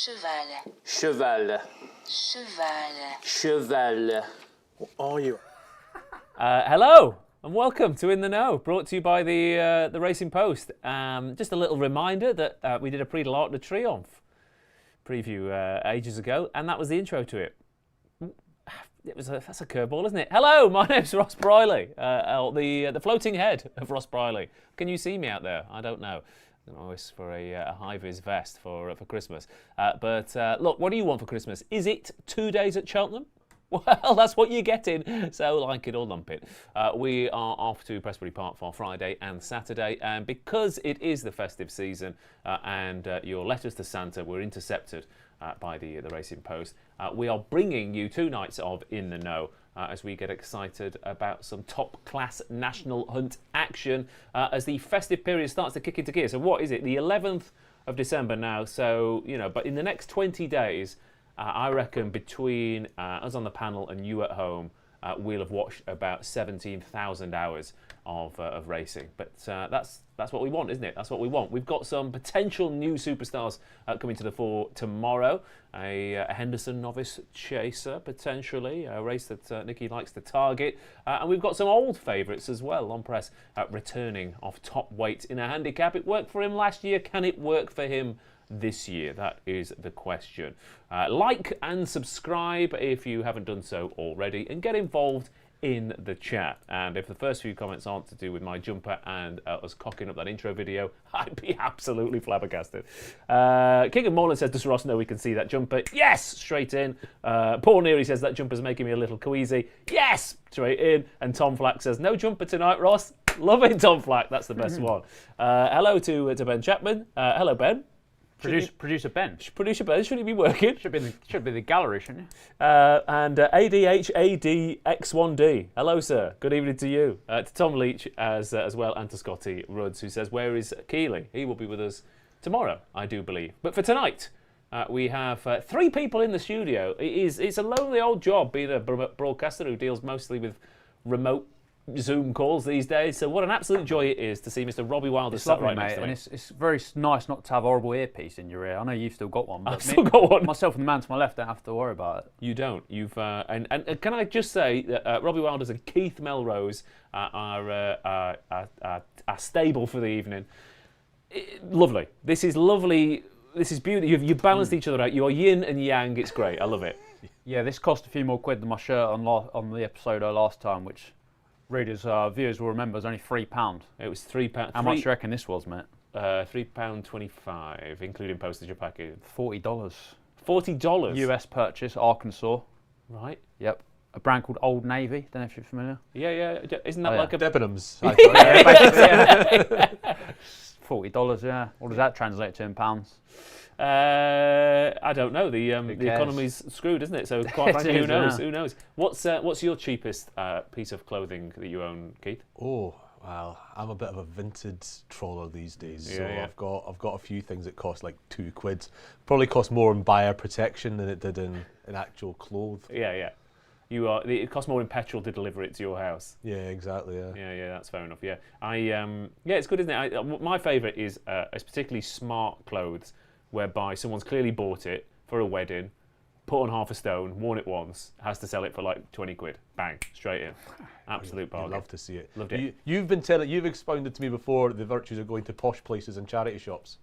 Cheval. Cheval. Cheval. Cheval. What are you? Hello and welcome to In the Know, brought to you by the Racing Post. Just a little reminder that we did a Prix de l'Arc de Triomphe preview ages ago, and that was the intro to it. That's a curveball, isn't it? Hello, my name's Ross Brierley, the floating head of Ross Brierley. Can you see me out there? I don't know. I wish for a high-vis vest for Christmas. But look, what do you want for Christmas? Is it 2 days at Cheltenham? Well, that's what you're getting, so like it or lump it. We are off to Prestbury Park for Friday and Saturday, and because it is the festive season and your letters to Santa were intercepted by the Racing Post, we are bringing you 2 nights of In the Know as we get excited about some top-class national hunt action as the festive period starts to kick into gear. So what is it? The 11th of December now, so, you know, but in the next 20 days, I reckon between us on the panel and you at home, we'll have watched about 17,000 hours of racing. But that's what we want, isn't it? That's what we want. We've got some potential new superstars coming to the fore tomorrow. A Henderson novice chaser, potentially, a race that Nicky likes to target. And we've got some old favourites as well on press returning off top weight in a handicap. It worked for him last year. Can it work for him this year? That is the question. Like and subscribe if you haven't done so already, and get involved in the chat. And if the first few comments aren't to do with my jumper and us cocking up that intro video, I'd be absolutely flabbergasted. King of Moreland says, does Ross know we can see that jumper? Yes, straight in. Paul Neary says that jumper's making me a little queasy. Yes, straight in. And Tom Flack says, no jumper tonight, Ross. Love it, Tom Flack. That's the best one. Hello to Ben Chapman. Hello, Ben. Producer Ben. Producer Ben, should he be working? Should be the gallery, shouldn't he? And ADHADX1D. Hello, sir. Good evening to you. To Tom Leach as well, and to Scotty Rudds, who says, where is Keeley? He will be with us tomorrow, I do believe. But for tonight, we have 3 people in the studio. It's a lonely old job being a broadcaster who deals mostly with remote Zoom calls these days, so what an absolute joy it is to see Mr. Robbie Wilder sat right next to me. And it's very nice not to have a horrible earpiece in your ear. I know you've still got one, but I've still got one. Myself and the man to my left don't have to worry about it. You don't. You've and can I just say that Robbie Wilder's and Keith Melrose are stable for the evening. Lovely. This is lovely. This is beautiful. You've balanced each other out. You are yin and yang. It's great. I love it. Yeah, this cost a few more quid than my shirt on the episode last time, which readers, viewers will remember is only £3. It was £3. How much do you reckon this was, mate? £3.25, including postage and package. $40. $40? US purchase, Arkansas. Right. Yep. A brand called Old Navy. Don't know if you're familiar. Yeah. Isn't that like a Debenhams? $40, yeah. What does that translate to in pounds? I don't know. The economy's screwed, isn't it? So quite frankly, who knows? Yeah. Who knows? What's your cheapest piece of clothing that you own, Keith? Oh, well, I'm a bit of a vintage trawler these days, I've got a few things that cost like £2. Probably cost more in buyer protection than it did in actual clothes. Yeah. It costs more in petrol to deliver it to your house. Yeah, exactly. Yeah. That's fair enough. Yeah, it's good, isn't it? My favourite is particularly smart clothes, whereby someone's clearly bought it for a wedding, put on half a stone, worn it once, has to sell it for like 20 quid. Bang, straight in. Absolute bargain. You'd love to see it. Loved it. You've expounded to me before the virtues of going to posh places and charity shops.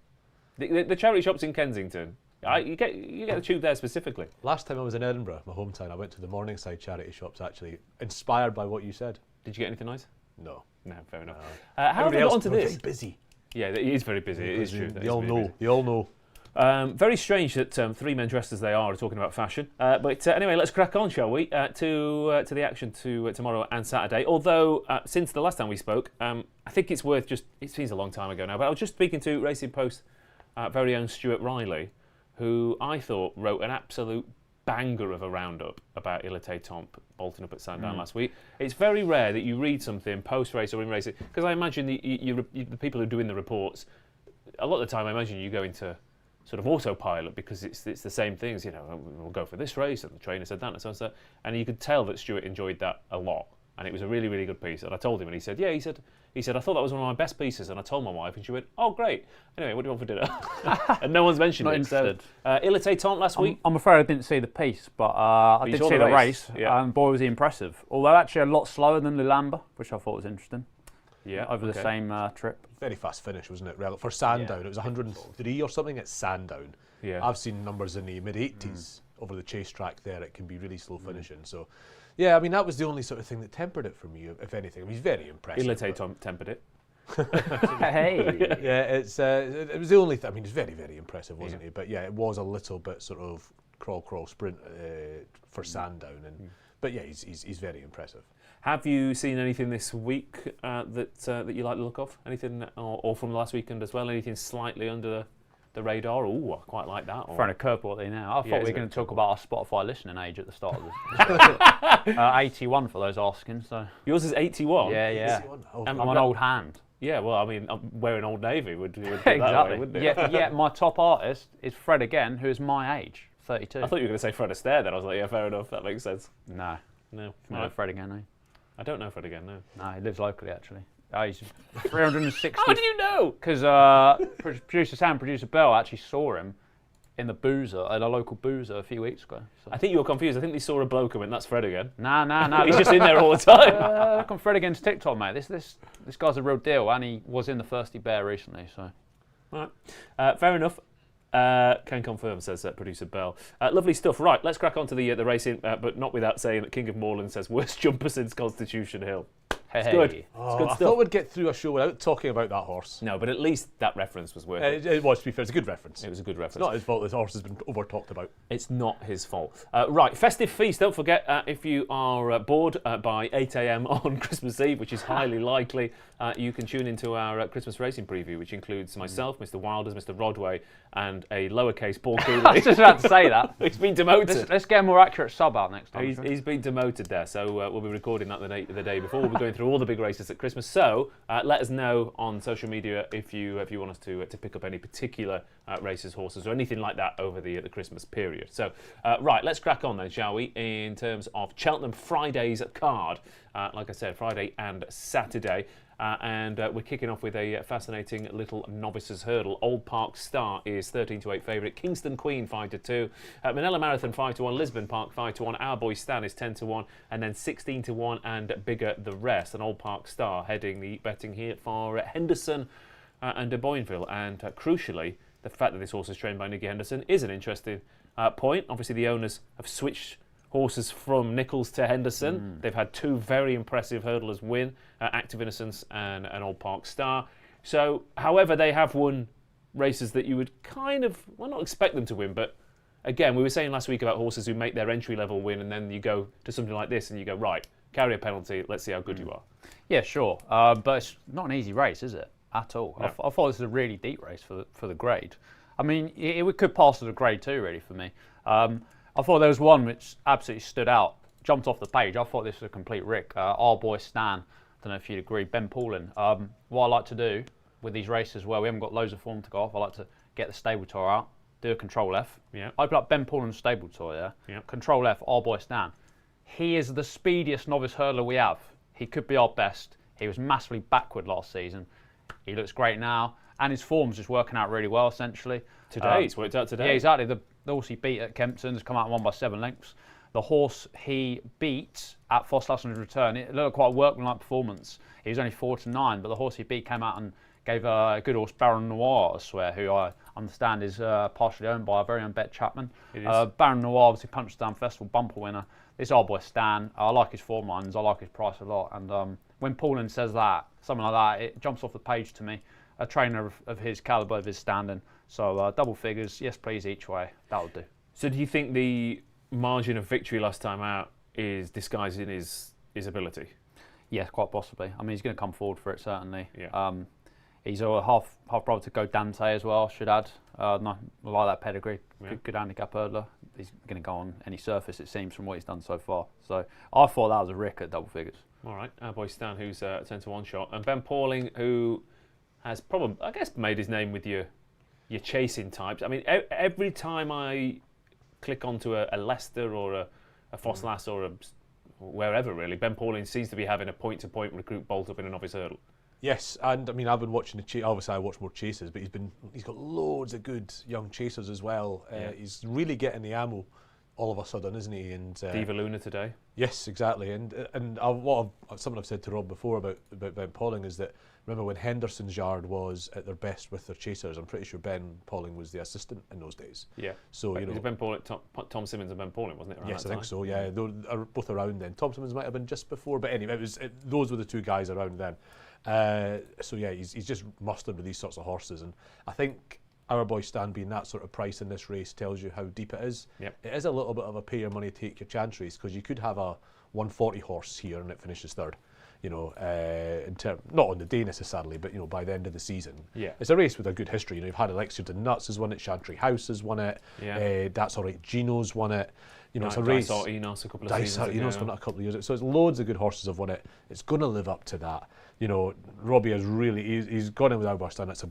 The charity shops in Kensington. You get the tube there specifically. Last time I was in Edinburgh, my hometown, I went to the Morningside charity shops, actually, inspired by what you said. Did you get anything nice? No, fair enough. How have we got onto this? Very busy. Yeah, it is very busy. It is true. They all know. Very strange that 3 men dressed as they are talking about fashion. But anyway, let's crack on, shall we? To the action tomorrow and Saturday. Although, since the last time we spoke, I think it's worth it seems a long time ago now, but I was just speaking to Racing Post very own Stuart Riley, who I thought wrote an absolute banger of a roundup about Ilite Tomp bolting up at Sandown last week. It's very rare that you read something post-race or in racing, because I imagine the people who are doing the reports, a lot of the time I imagine you go into sort of autopilot because it's the same things, you know, we'll go for this race and the trainer said that and so on. And you could tell that Stuart enjoyed that a lot. and it was a really, really good piece. And I told him, and he said, yeah, he said, I thought that was one of my best pieces. And I told my wife, and she went, oh, great. Anyway, what do you want for dinner? And no one's mentioned Not it. interested. So, Il était temps last week. I'm afraid I didn't see the piece, but I you did saw see the the race, yeah. and boy was he impressive. Although actually a lot slower than Lilamba, which I thought was interesting. Yeah, over the same trip. Very fast finish, wasn't it? For Sandown, it was 103 or something at Sandown. Yeah. I've seen numbers in the mid-80s over the chase track there. It can be really slow finishing. So, yeah, I mean, that was the only sort of thing that tempered it for me, if anything. I mean, he's very impressive. Il était temps tempered it. Hey. Yeah, it was the only thing. I mean, he's very, very impressive, wasn't he? But yeah, it was a little bit sort of crawl, sprint for Sandown. But yeah, he's very impressive. Have you seen anything this week that you like the look of? Anything, or from the last weekend as well? Anything slightly under the radar? Ooh, I quite like that. Throwing a curveball there now. I thought we were going to talk about our Spotify listening age at the start of this. 81 for those asking. So yours is 81. Yeah. 81? Oh, I'm an old hand. Yeah, well, I mean, I'm wearing Old Navy would do Exactly. that way, wouldn't it? Yeah, my top artist is Fred again, who is my age, 32. I thought you were going to say Fred Astaire then. I was like, yeah, fair enough. That makes sense. No. No. Fred again, eh? I don't know Fred again, no. No, he lives locally, actually. He's 360. How do you know? Because producer Sam, producer Bell actually saw him in the Boozer, at a local Boozer a few weeks ago. So. I think you were confused. I think they saw a bloke and went, that's Fred again. Nah. He's just in there all the time. Look on Fred again's TikTok, mate. This guy's a real deal, and he was in the Thirsty Bear recently. So, all right. Fair enough. Can confirm, says producer Bell. Lovely stuff. Right, let's crack on to the racing, but not without saying that King of Moorland says worst jumper since Constitution Hill. It's good. It's good I stuff. thought we'd get through a show without talking about that horse. No, but at least that reference was worth it. It was, to be fair. It's a good reference. It was a good reference. It's not his fault this horse has been over-talked about. It's not his fault. Right, festive feast. Don't forget, if you are bored by 8 a.m. on Christmas Eve, which is highly likely, you can tune into our Christmas racing preview, which includes myself, Mr. Wilders, Mr. Rodway, and a lowercase Paul Cooley. I was just about to say that. He's been demoted. Let's get a more accurate sub out next time. He's been demoted there, so we'll be recording that the day before. We'll be going through all the big races at Christmas. So let us know on social media if you want us to pick up any particular races, horses, or anything like that over the Christmas period. So right, let's crack on then, shall we? In terms of Cheltenham Friday's card, like I said, Friday and Saturday. And we're kicking off with a fascinating little novices hurdle. Old Park Star is 13-8 favourite. Kingston Queen 5-2. Manila Marathon 5-1. Lisbon Park 5-1. Our Boy Stan is 10-1, and then 16-1 and bigger the rest. And Old Park Star heading the betting here for Henderson and de Boinville. And crucially, the fact that this horse is trained by Nicky Henderson is an interesting point. Obviously, the owners have switched horses from Nichols to Henderson. They've had two very impressive hurdlers win, Active Innocence and an Old Park Star. So, however, they have won races that you would kind of, well, not expect them to win, but again, we were saying last week about horses who make their entry level win, and then you go to something like this and you go, right, carry a penalty, let's see how good you are. Yeah, sure. But it's not an easy race, is it? At all. No. I thought this was a really deep race for the grade. I mean, it could pass as a grade 2, really, for me. I thought there was one which absolutely stood out, jumped off the page. I thought this was a complete rick. Our Boy Stan, don't know if you'd agree, Ben Paulin. What I like to do with these races where we haven't got loads of form to go off, I like to get the stable tour out, do a Control F. Yeah. Open up Ben Paulin's stable tour, Yeah. Control F, Our Boy Stan. He is the speediest novice hurdler we have. He could be our best. He was massively backward last season. He looks great now, and his form's just working out really well, essentially. Today, it's worked out today. Yeah, exactly. The horse he beat at Kempton has come out and won by 7 lengths. The horse he beat at Foss Lasson's return, it looked quite a workmanlike performance. He was only 4-9, but the horse he beat came out and gave a good horse, Baron Noir, I swear, who I understand is partially owned by our very own Bet Chapman. Baron Noir obviously punched down Festival bumper winner. This Our Boy Stan, I like his form lines, I like his price a lot. And when Paulin says that, something like that, it jumps off the page to me. A trainer of his calibre, of his standing. So double figures, yes please, each way. That'll do. So do you think the margin of victory last time out is disguising his ability? Yes, quite possibly. I mean, he's going to come forward for it, certainly. Yeah. He's a half brother to Go Dante as well, should add. No, I like that pedigree. Yeah. Good handicap hurdler. He's going to go on any surface, it seems, from what he's done so far. So I thought that was a rick at double figures. All right. Our Boy Stan, who's a 10-1 shot. And Ben Pauling, who has probably, I guess, made his name with your chasing types. I mean, every time I click onto a Leicester or a Foss Lass or a wherever really. Ben Pauling seems to be having a point-to-point recruit bolt up in a novice hurdle. Yes, and I mean I've been watching obviously I watch more chases, but he's got loads of good young chasers as well. He's really getting the ammo all of a sudden, isn't he? And Diva Luna today. Yes, exactly. And something I've said to Rob before about Ben Pauling is that remember when Henderson's yard was at their best with their chasers, I'm pretty sure Ben Pauling was the assistant in those days. Yeah. So it was Ben Pauling, Tom Simmons and Ben Pauling, wasn't it? Yes, I think so. Yeah, they were both around then. Tom Simmons might have been just before, but anyway, those were the two guys around then. So yeah, he's just mustered with these sorts of horses, and I think our boy Stan being that sort of price in this race tells you how deep it is. Yep. It is a little bit of a pay your money, take your chance race, because you could have a 140 horse here and it finishes third. You know, not on the day necessarily, but you know, by the end of the season. Yeah. It's a race with a good history. You know, you've had Elixir to Nuts has won it, Chantry House has won it. Yeah. That's All Right, Gino's won it. You know, it's a Dice race. Art Enos a couple of seasons ago. Enos won it a couple of years ago. So it's loads of good horses have won it. It's going to live up to that. You know, Robbie has really, he's gone in with Albert, and it's a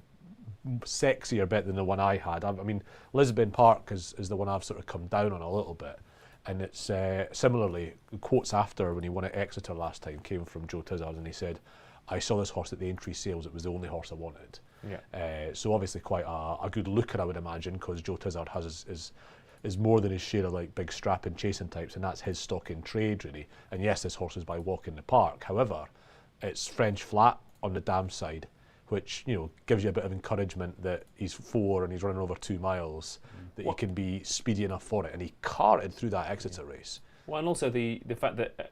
sexier bet than the one I had. I mean, Lisbon Park is the one I've sort of come down on a little bit. And it's similarly, quotes after when he won at Exeter last time came from Joe Tizard, and he said, I saw this horse at the Aintree sales, it was the only horse I wanted. Yeah. So obviously quite a good looker, I would imagine, because Joe Tizard has is more than his share of like big strapping chasing types, and that's his stock in trade really. And yes, this horse is by Walk in the Park. However, it's French flat on the dam side, which, you know, gives you a bit of encouragement that he's 4 and he's running over 2 miles, that he can be speedy enough for it. And he carted through that Exeter race. Well, and also the fact that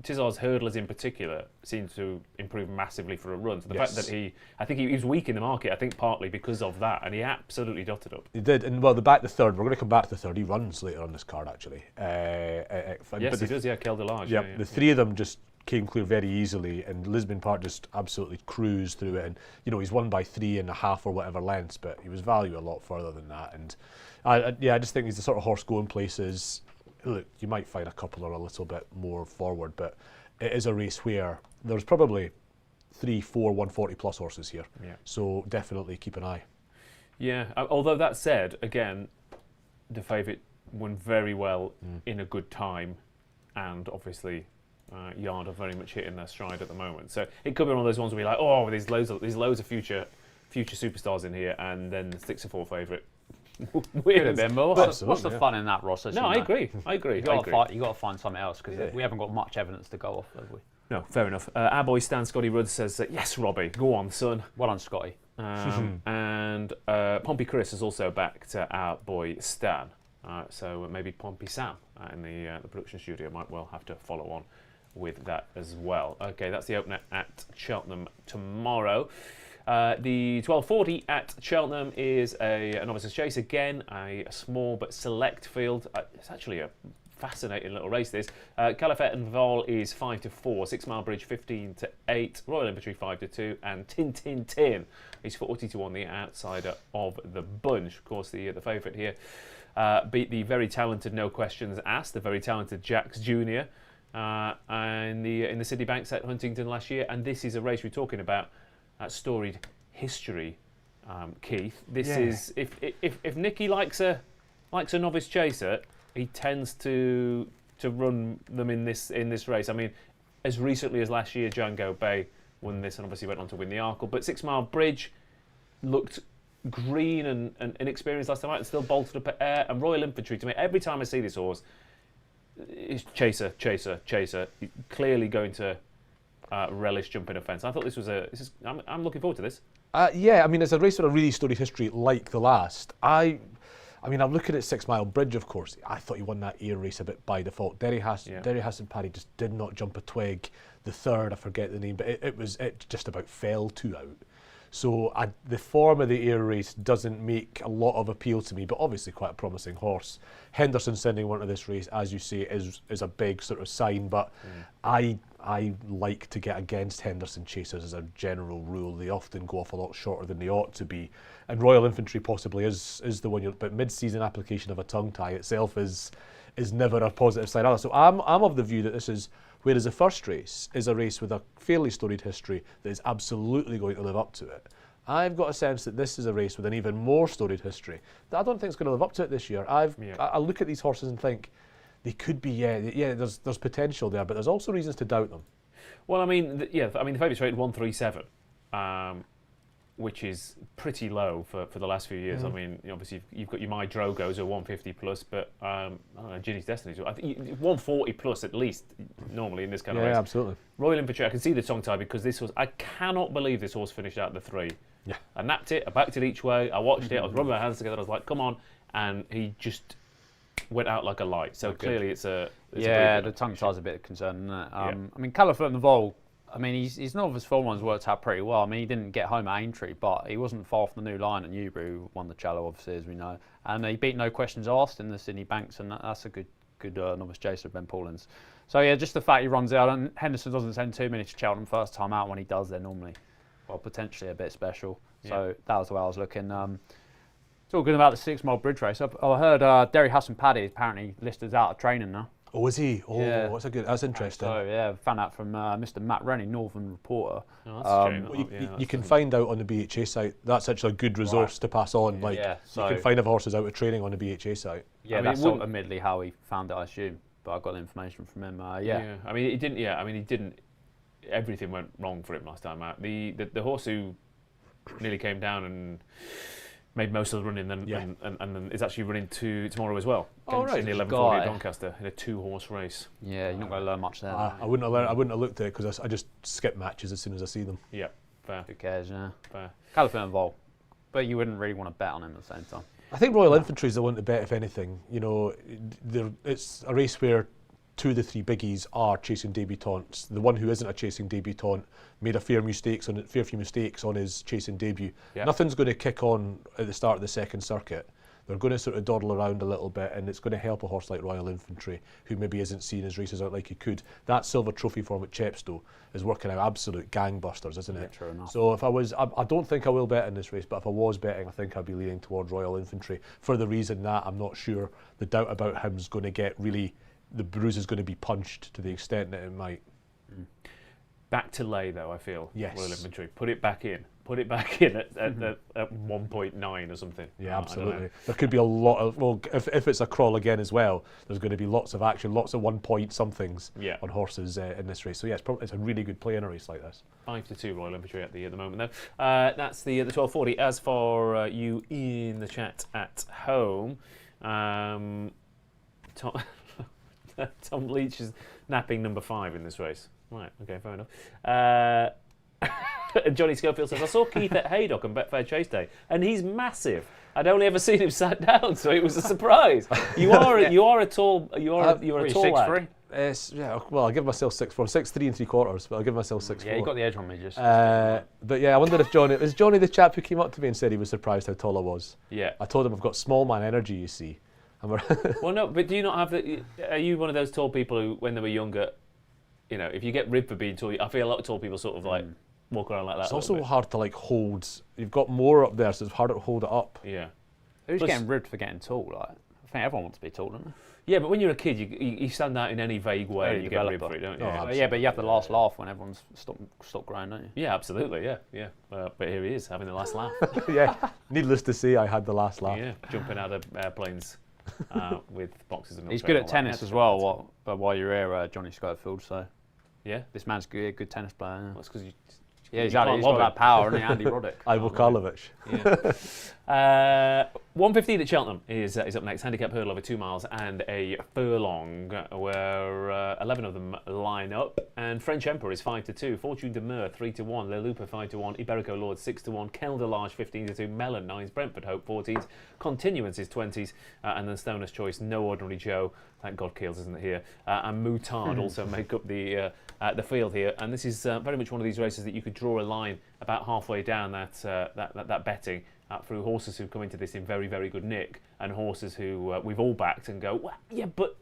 Tizard's hurdlers in particular seem to improve massively for a run. So the fact that I think he was weak in the market, I think partly because of that, and he absolutely dotted up. He did, and well, the third, we're going to come back to the third, he runs later on this card actually. Yes, he does, Kel Delage. Yeah, the three of them just came clear very easily, and Lisbon Park just absolutely cruised through it. And you know, he's won by 3.5 or whatever lengths, but he was value a lot further than that. And I just think he's the sort of horse going places. Look, you might find a couple are a little bit more forward, but it is a race where there's probably 3, 4 140 plus horses here. Yeah. So definitely keep an eye. Yeah, although that said, again, the favourite won very well in a good time, and obviously Yard are very much hitting their stride at the moment. So it could be one of those ones where you're like, oh, there's loads of future superstars in here, and then the 6-4 favourite. Weird, but what's the fun in that, Ross? No, I agree. You got to find something else, because we haven't got much evidence to go off, have we? No, fair enough. Our boy Stan Scotty Rudd says, yes, Robbie, go on, son. Well done, Scotty. And Pompey Chris is also back to our boy Stan. So maybe Pompey Sam in the production studio might well have to follow on with that as well. Okay, that's the opener at Cheltenham tomorrow. The 1240 at Cheltenham is a novices chase again, a small but select field. It's actually a fascinating little race, this. Calafet and Vol is 5-4, 6 Mile Bridge 15-8, Royal Infantry 5-2, and Tin Tin is 40-1, the outsider of the bunch. Of course, the favourite here beat the very talented, no questions asked, the very talented Jacks Jr. In the Sydney Banks at Huntingdon last year, and this is a race we're talking about. Storied history, Keith. This is if Nicky likes a novice chaser, he tends to run them in this race. I mean, as recently as last year, Django Bay won this and obviously went on to win the Arkle. But 6 Mile Bridge looked green and inexperienced last time out, and still bolted up at air. And Royal Infantry, to me, every time I see this horse, is chaser. He's clearly going to relish jumping a fence. I thought I'm looking forward to this. Yeah, I mean, it's a race with a really storied history like the last. I mean, I'm looking at 6 Mile Bridge, of course. I thought he won that air race a bit by default. Derry Hassan Paddy just did not jump a twig. The third, I forget the name, but it just about fell 2 out. So the form of the air race doesn't make a lot of appeal to me, but obviously quite a promising horse. Henderson sending one to this race, as you say, is a big sort of sign, but I like to get against Henderson chasers as a general rule. They often go off a lot shorter than they ought to be. And Royal Infantry possibly is the one, but mid-season application of a tongue tie itself is never a positive sign either. So I'm of the view that this is, whereas the first race is a race with a fairly storied history that is absolutely going to live up to it, I've got a sense that this is a race with an even more storied history that I don't think is going to live up to it this year. I look at these horses and think They could be, yeah. There's potential there, but there's also reasons to doubt them. Well, I mean, the favourites rated 137, which is pretty low for the last few years. I mean, obviously you've got your My Drogos who are 150 plus, but I don't know, Ginny's Destiny's. I think 140 plus at least normally in this kind of race. Yeah, absolutely. Royal Infantry, I can see the tongue tie because I cannot believe this horse finished out the 3. Yeah. I napped it, I backed it each way, I watched it, I was rubbing my hands together, I was like, come on, and he just went out like a light. So clearly it's a the tongue tie's a bit concerning, isn't it? I mean, Caliphate and the Vol, I mean, his novice form ones worked out pretty well. I mean, he didn't get home at Aintree, but he wasn't far from the new line at Newbury, who won the Challow, obviously, as we know. And he beat No Questions Asked in the Sydney Banks, and that's a good novice chaser, Ben Paulins. So, yeah, just the fact he runs out, and Henderson doesn't send too many to Cheltenham first time out. When he does, they're normally, well, potentially a bit special. So that was the way I was looking. Talking about the 6 mile bridge race, I heard Derry Hassan Paddy apparently listed out of training now. Oh, is he? Oh, Yeah. that's interesting. So, yeah, found out from Mr. Matt Rennie, Northern reporter. Oh, that's a shame. Well, you can find out on the BHA site. That's actually a good resource to pass on. Like, so you can find if horses out of training on the BHA site. Yeah, that's admittedly how he found it, I assume. But I got the information from him. I mean, he didn't. Everything went wrong for him last time out. The horse who nearly came down and made most of the running, and then is actually running tomorrow as well. Oh, right. In the 11:40 at Doncaster in a 2-horse race. Yeah, you're not going to learn much there. I wouldn't have looked at it because I just skip matches as soon as I see them. Yeah, fair. Who cares? Yeah, Fair. Caliphate and Vol, but you wouldn't really want to bet on him at the same time. I think Royal Infantry is the one to bet, if anything. You know, it's a race where 2 of the 3 biggies are chasing debutants. The one who isn't a chasing debutant made a fair few mistakes on his chasing debut. Yeah. Nothing's going to kick on at the start of the second circuit. They're going to sort of dawdle around a little bit, and it's going to help a horse like Royal Infantry, who maybe isn't seeing his races out like he could. That silver trophy form at Chepstow is working out absolute gangbusters, isn't it? True enough. So if I don't think I will bet in this race, but if I was betting, I think I'd be leaning towards Royal Infantry for the reason that I'm not sure the doubt about him is going to get really. The bruise is going to be punched to the extent that it might. Back to lay though, I feel. Yes. Royal Infantry. Put it back in at 1.9 or something. Yeah, absolutely. There could be a lot of, well, if it's a crawl again as well, there's going to be lots of action, lots of 1 point somethings on horses in this race. So yeah, it's a really good play in a race like this. 5-2 Royal Infantry at the moment though. That's the 12:40. As for you in the chat at home, Tom Leach is napping number 5 in this race. Right, okay, fair enough. Johnny Schofield says, I saw Keith at Haydock on Betfair Chase Day, and he's massive. I'd only ever seen him sat down, so it was a surprise. You're a tall lad. 6'3"? Yeah, well, I'll give myself 6'4", 6'3" and 3/4, but I'll give myself 6'4". Yeah, you got the edge on me just. But yeah, I wonder if Johnny was the chap who came up to me and said he was surprised how tall I was. Yeah. I told him I've got small man energy, you see. Well, no, but do you not have the? Are you one of those tall people who, when they were younger, you know, if you get ribbed for being tall, I feel a lot of tall people sort of like walk around like that. It's also hard to like hold. You've got more up there, so it's harder to hold it up. Yeah. Who's getting ribbed for getting tall? Like, I think everyone wants to be tall, doesn't they? Yeah, but when you're a kid, you stand out in any vague way, and you get ribbed for it, don't you? Oh, yeah, but you have the last laugh when everyone's stopped growing, don't you? Yeah, absolutely. Yeah. But here he is having the last laugh. Yeah. Needless to say, I had the last laugh. Yeah, jumping out of airplanes. With boxes and he's good at tennis as well. While you're here, Johnny Schofield. So yeah, this man's good tennis player. Yeah. Well, that's because he's got that power, and Andy Roddick. Ivo Karlovic. Yeah. 1:15 at Cheltenham is up next. Handicap hurdle over 2 miles and a furlong, where 11 of them line up. And French Emperor is 5-2. Fortune de Mer 3-1. Le Lupa 5-1. Iberico Lord 6-1. Kel de Large 15-2. Mellon 9s. Brentford Hope 14s. Continuance is 20s. And then Stoner's Choice, No Ordinary Joe. Thank God Keels isn't here. And Moutard also make up the field here. And this is very much one of these races that you could draw a line about halfway down that betting. Through horses who come into this in very, very good nick, and horses who we've all backed and go, well, yeah, but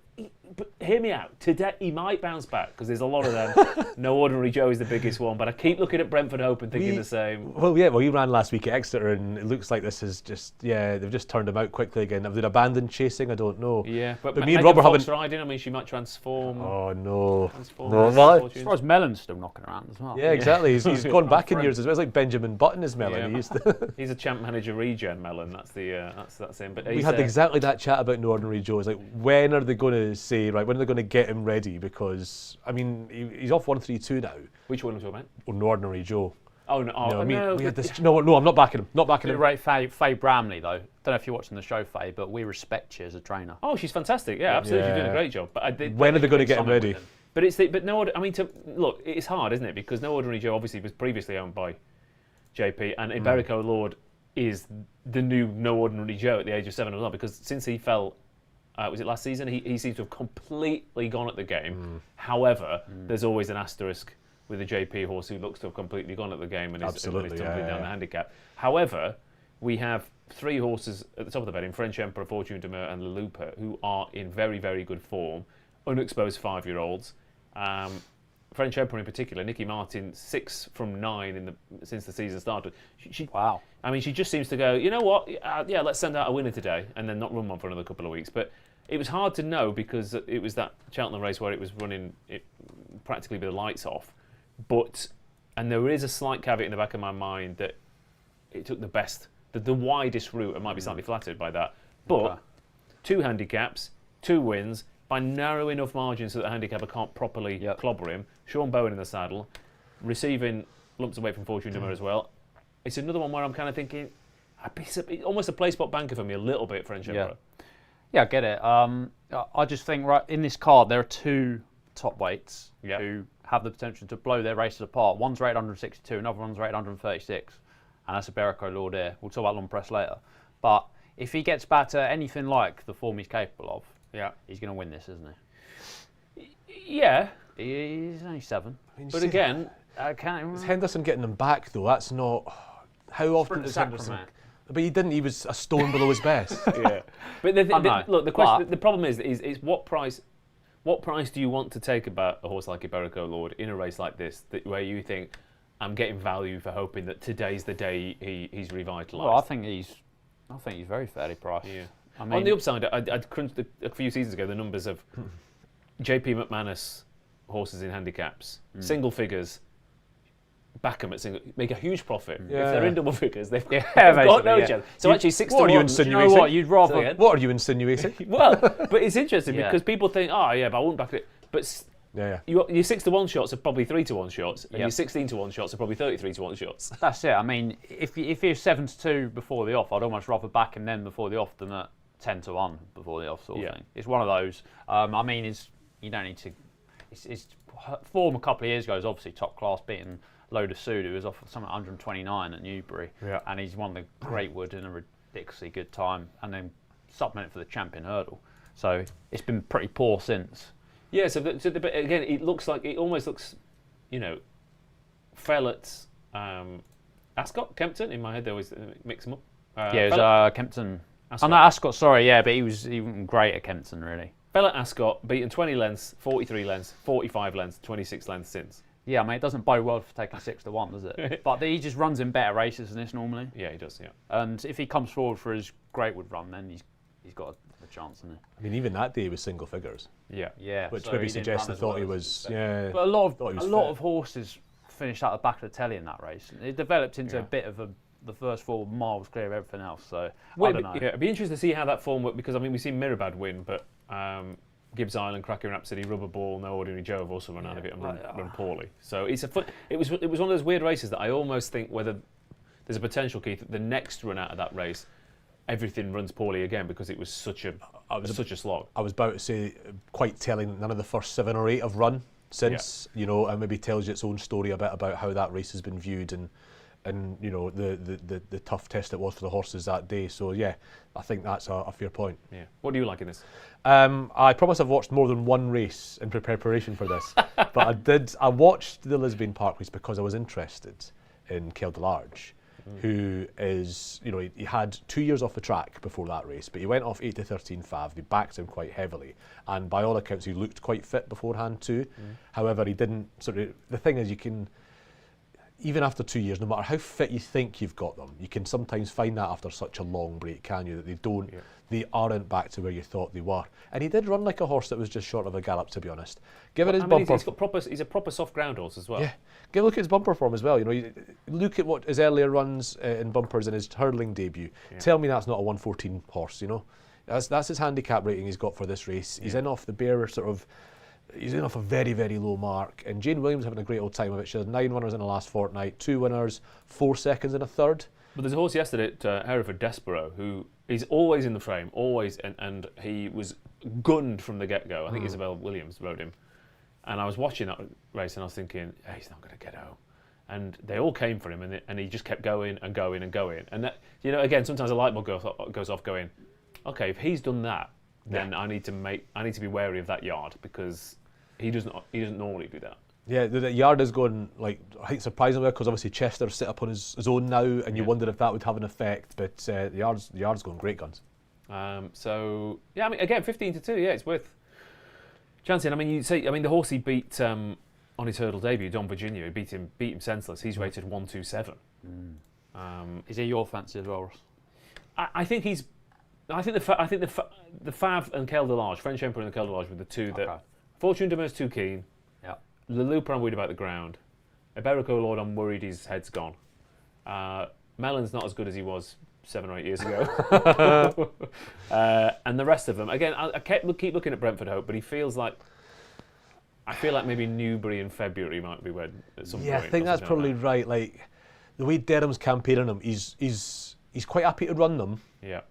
hear me out. Today he might bounce back because there's a lot of them. No Ordinary Joe is the biggest one, but I keep looking at Brentford Hope and thinking the same. Well, yeah, he ran last week at Exeter, and it looks like this is just, they've just turned him out quickly again. Have they abandoned chasing? I don't know. Yeah, but me and Robert haven't. Riding, I mean, she might transform. Oh no! No, as far as Mellon's still knocking around as well. Yeah, exactly. He's gone back in years as well. It's like Benjamin Button is Mellon. Yeah. He's a champ manager regen Mellon. That's him. But we had exactly that chat about No Ordinary Joe. It's like, when are they going to to say, right, when are they going to get him ready? Because, I mean, he's off 132 now. Which one was you talking about? On Ordinary Joe. Oh, no. I mean, no, we had this, no, I'm not backing him. Not backing him. Rate Faye Bramley though. Don't know if you're watching the show, Faye, but we respect you as a trainer. Oh, she's fantastic. Yeah, absolutely. She's doing a great job. But when are they going to get him ready? But I mean, look, it's hard, isn't it? Because No Ordinary Joe obviously was previously owned by JP, and Iberico Lord is the new No Ordinary Joe at the age of 7 as well. Because since he fell, was it last season? He seems to have completely gone at the game. However, there's always an asterisk with a JP horse who looks to have completely gone at the game and is tumbling down the handicap. However, we have 3 horses at the top of the betting: French Emperor, Fortune Demur, and Leloupa, who are in very, very good form. Unexposed 5-year-olds. French Emperor in particular, Nicky Martin, 6 from 9 since the season started. Wow. I mean, she just seems to go, you know what? Yeah, let's send out a winner today, and then not run one for another couple of weeks. But it was hard to know because it was that Cheltenham race where it was running practically with the lights off. And there is a slight caveat in the back of my mind that it took the widest route. I might be slightly flattered by that. But 2 handicaps, 2 wins, by narrow enough margins so that the handicapper can't properly clobber him. Sean Bowen in the saddle, receiving lumps away from Fortune Demur as well. It's another one where I'm kind of thinking, almost a play spot banker for me a little bit, French Emperor. Yeah, I get it. I just think right in this card there are 2 top weights who have the potential to blow their races apart. One's rated 162, another one's rated 136, and that's Iberico Lord here. We'll talk about Long Press later. But if he gets back to anything like the form he's capable of, he's going to win this, isn't he? Yeah. He's only 7. I mean, but again, I can't. Is Henderson getting him back though? That's not. How often does Henderson? But he didn't. He was a stone below his best. Yeah. But look, the question, the problem is what price? What price do you want to take about a horse like Iberico Lord in a race like this, where you think I'm getting value for hoping that today's the day he's revitalised? Well, I think he's very fairly priced. Yeah. I mean, on the upside, I'd crunched a few seasons ago the numbers of JP McManus horses in handicaps, single figures. Back them at single, make a huge profit. If they're in double figures, they've got no chance. So actually, 6 to 1. What are you insinuating? You know what? You'd rather. What are you insinuating? Well, but it's interesting because people think, oh yeah, but I won't back it. But your 6 to 1 shots are probably 3 to 1 shots, and your 16 to 1 shots are probably 33 to 1 shots. That's it. I mean, if you're 7 to 2 before the off, I'd almost rather back him then before the off than at 10 to 1 before the off sort of thing. It's one of those. I mean, you don't need to. It's form a couple of years ago is obviously top class, beating Loda Sud, who was off something 129 at Newbury, and he's won the Greatwood in a ridiculously good time, and then supplemented for the Champion Hurdle. So it's been pretty poor since. Yeah. But again, it almost looks, fell at Ascot, Kempton. In my head, they always mix them up. It was Kempton. Ascot. Oh no, Ascot. Sorry, but he was even great at Kempton, really. Fell at Ascot, beaten 20 lengths, 43 lengths, 45 lengths, 26 lengths since. Yeah, I mean, it doesn't bode well for taking 6 to 1, does it? But he just runs in better races than this normally. Yeah, he does, yeah. And if he comes forward for his Greatwood run, then he's got a chance, hasn't he? I mean, even that day he was single figures. Yeah. Which maybe suggests they thought he was. Yeah. But a lot of horses finished out the back of the telly in that race. It developed into a bit of the first 4 miles clear of everything else. So I don't know. Yeah, it'd be interesting to see how that form worked because I mean we've seen Mirabad win, but Gibbs Island, Cracking Rhapsody, Rubber Ball, No Ordinary Joe have also run out of it and run poorly. So it was one of those weird races that I almost think whether there's a potential, Keith, that the next run out of that race, everything runs poorly again because it was such a slog. I was about to say quite telling. None of the first 7 or 8 have run since, and maybe tells you its own story a bit about how that race has been viewed and the tough test it was for the horses that day. So yeah, I think that's a fair point. Yeah. What do you like in this? I promise I've watched more than one race in preparation for this, but I watched the Lisbon Park race because I was interested in Kel Delarge, who is, he had 2 years off the track before that race, but he went off 8 to 13 fav. They backed him quite heavily, and by all accounts he looked quite fit beforehand too. However, he didn't the thing is, you can, even after 2 years, no matter how fit you think you've got them, you can sometimes find that after such a long break, can you, that they aren't back to where you thought they were. And he did run like a horse that was just short of a gallop, to be honest. Given his bumper, he's a proper soft ground horse as well. Yeah, give a look at his bumper form as well. You look at what his earlier runs in bumpers in his hurling debut. Yeah. Tell me that's not a 114 horse. That's his handicap rating he's got for this race. He's in off the bare he's in off a very, very low mark. And Jane Williams having a great old time of it. She had 9 winners in the last fortnight, 2 winners, 4 seconds and a third. But there's a horse yesterday at Hereford, Despero, who is always in the frame, always, and he was gunned from the get-go. I think Isabel Williams rode him. And I was watching that race and I was thinking, hey, he's not going to get home. And they all came for him, and he just kept going and going and going. And that, again, sometimes a light bulb goes off going, okay, if he's done that, then I need to be wary of that yard, because he doesn't normally do that. Yeah, the yard is going, like, I think surprisingly, because obviously Chester's set up on his own now, and you wonder if that would have an effect. But the yard's going great guns. So yeah, I mean, again, 15-2. Yeah, it's worth chancing. I mean, the horse he beat on his hurdle debut, Don Virginia, he beat him senseless. He's rated 127. Is he your fancy as well, Ross? I think he's. I think the Fav and Kel Delage, French Emperor and the Kel Delage, were the two that. Fortune Demer's too keen. Yeah. Le Looper, I'm worried about the ground. Iberico Lord, I'm worried his head's gone. Mellon's not as good as he was 7 or 8 years ago. And the rest of them, again, I keep looking at Brentford Hope, but he feels like. I feel like maybe Newbury in February might be when at some point. Yeah, I think that's probably right. Like the way Derham's campaigning him, he's quite happy to run them. Yeah.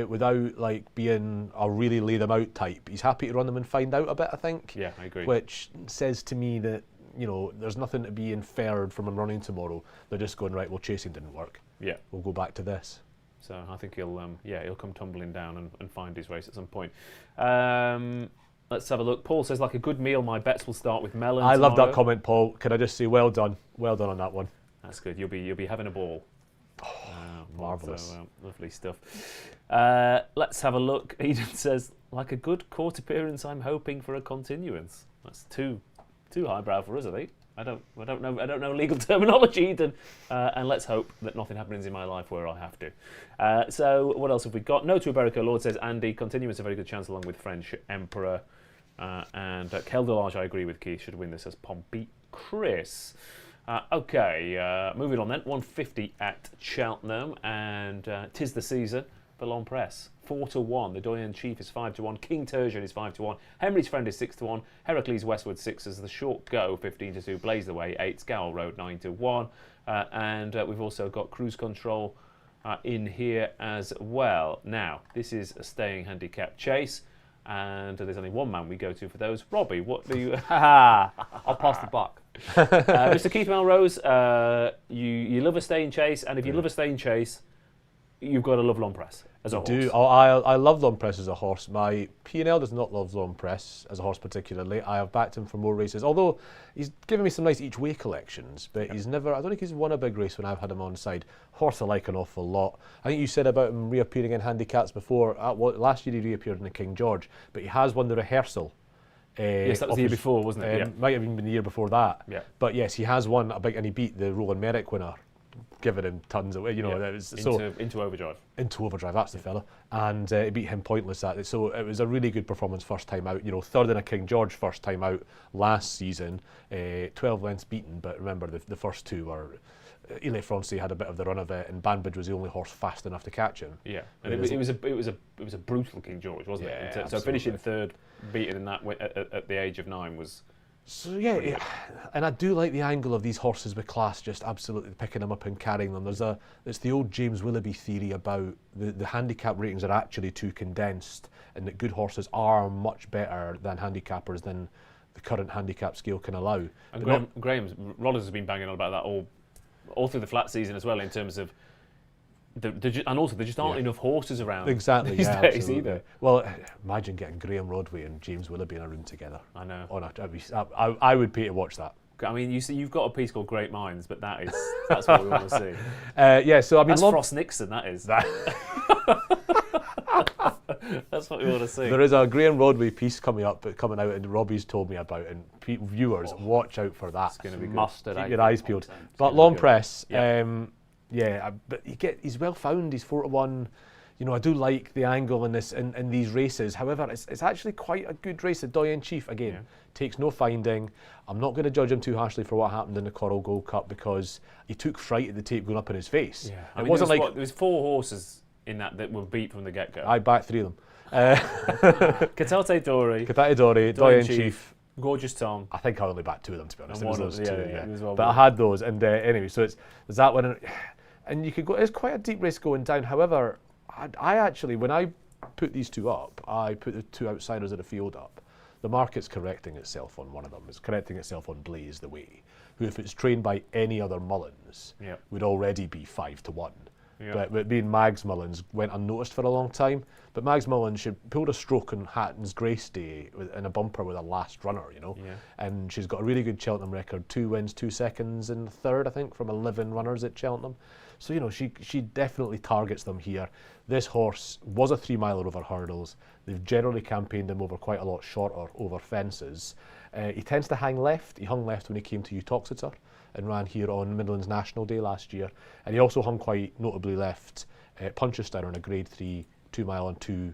Without like being a really lay them out type. He's happy to run them and find out a bit, I think. Yeah, I agree. Which says to me that, there's nothing to be inferred from him running tomorrow. They're just going, right, well, chasing didn't work. Yeah. We'll go back to this. So I think he'll come tumbling down and find his race at some point. Let's have a look. Paul says, like a good meal, my bets will start with melon. I love that comment, Paul. Can I just say, well done on that one. That's good. You'll be having a ball. Marvellous. So, lovely stuff. Let's have a look. Eden says, like a good court appearance, I'm hoping for a continuance. That's too highbrow for us, I think. I don't know legal terminology, Eden. And let's hope that nothing happens in my life where I have to. So what else have we got? No to Iberico Lord, says Andy. Continuance, a very good chance along with French Emperor. And Kel Delage, I agree with Keith, should win this, as Pompey Chris. Okay, moving on then. 150 at Cheltenham, and 'tis the season for Long Press. 4-1. The Doyen Chief is 5-1. King Tertian is 5-1. Henry's Friend is 6-1. Heracles Westward 6 as the Short Go 15-2. Blaze the Way 8. Scowl Road 9-1. And we've also got Cruise Control in here as well. Now, this is a staying handicap chase. And there's only one man we go to for those. Robbie, what do you... I'll pass the buck. Mr. Keith Melrose, you love a staying chase, and if you love a staying chase, you've got to love Long Press as a horse. Do. I love Long Press as a horse. My P&L does not love Long Press as a horse particularly. I have backed him for more races, although he's given me some nice each way collections, but he's never, I don't think he's won a big race when I've had him on side. Horse I like an awful lot. I think you said about him reappearing in handicaps before. Last year he reappeared in the King George, but he has won the rehearsal. Yes, that was the year before, wasn't it? Yeah. Might have even been the year before that. Yeah. But yes, he has won a big, and he beat the Roland Merrick winner, giving him tons of, into overdrive. Into overdrive, that's the fella. And he beat him pointless at it. So it was a really good performance first time out. Third in a King George first time out last season. 12 lengths beaten, but remember the first two were... Ile Francais had a bit of the run of it, and Banbridge was the only horse fast enough to catch him. Yeah, and it was a brutal King George, wasn't it? So absolutely. Finishing third, beaten in that at the age of 9 was. So yeah, and I do like the angle of these horses with class, just absolutely picking them up and carrying them. It's the old James Willoughby theory about the handicap ratings are actually too condensed, and that good horses are much better than handicappers than the current handicap scale can allow. And Graham's Rollins has been banging on about that all through the flat season as well, in terms of and also there just aren't enough horses around exactly these days either. Well, imagine getting Graham Rodway and James Willoughby in a room together. I know. I would pay to watch that. I mean, you see, you've got a piece called Great Minds, but that's what we want to see. So I mean, that's Frost Nixon. That is. That's what we want to see. There is a Graham Rodway piece coming out, and Robbie's told me about, and viewers, watch out for that. It's going to be mustard. Keep your eyes peeled. But Long Press, but he's well found. He's 4-1. I do like the angle in this in these races. However, it's actually quite a good race. The Doyen Chief again takes no finding. I'm not going to judge him too harshly for what happened in the Coral Gold Cup, because he took fright at the tape going up in his face. Yeah. There was 4 horses in that were beat from the get-go. I backed 3 of them. Catate Dory, Catate Dory, Doyen Chief. Gorgeous Tom. I think I only backed 2 of them, to be honest. It And was one those of- two, yeah, it was well but I had those, and anyway, so there's that one, and you could go. It's quite a deep race going down. However, I actually, when I put these two up, I put the 2 outsiders of the field up. The market's correcting itself on one of them. It's correcting itself on Blaze the Way, who, if it's trained by any other Mullins, would already be 5-1. But being Mags Mullins went unnoticed for a long time. But Mags Mullins, she pulled a stroke on Hatton's Grace Day in a bumper with a last runner, and she's got a really good Cheltenham record, 2 wins, 2 seconds and third, I think, from 11 runners at Cheltenham. So, she definitely targets them here. This horse was a 3-miler over hurdles. They've generally campaigned him over quite a lot shorter over fences. He tends to hang left. He hung left when he came to Uttoxeter and ran here on Midlands National Day last year. And he also hung quite notably left at Punchestown on a Grade 3 2-mile and 2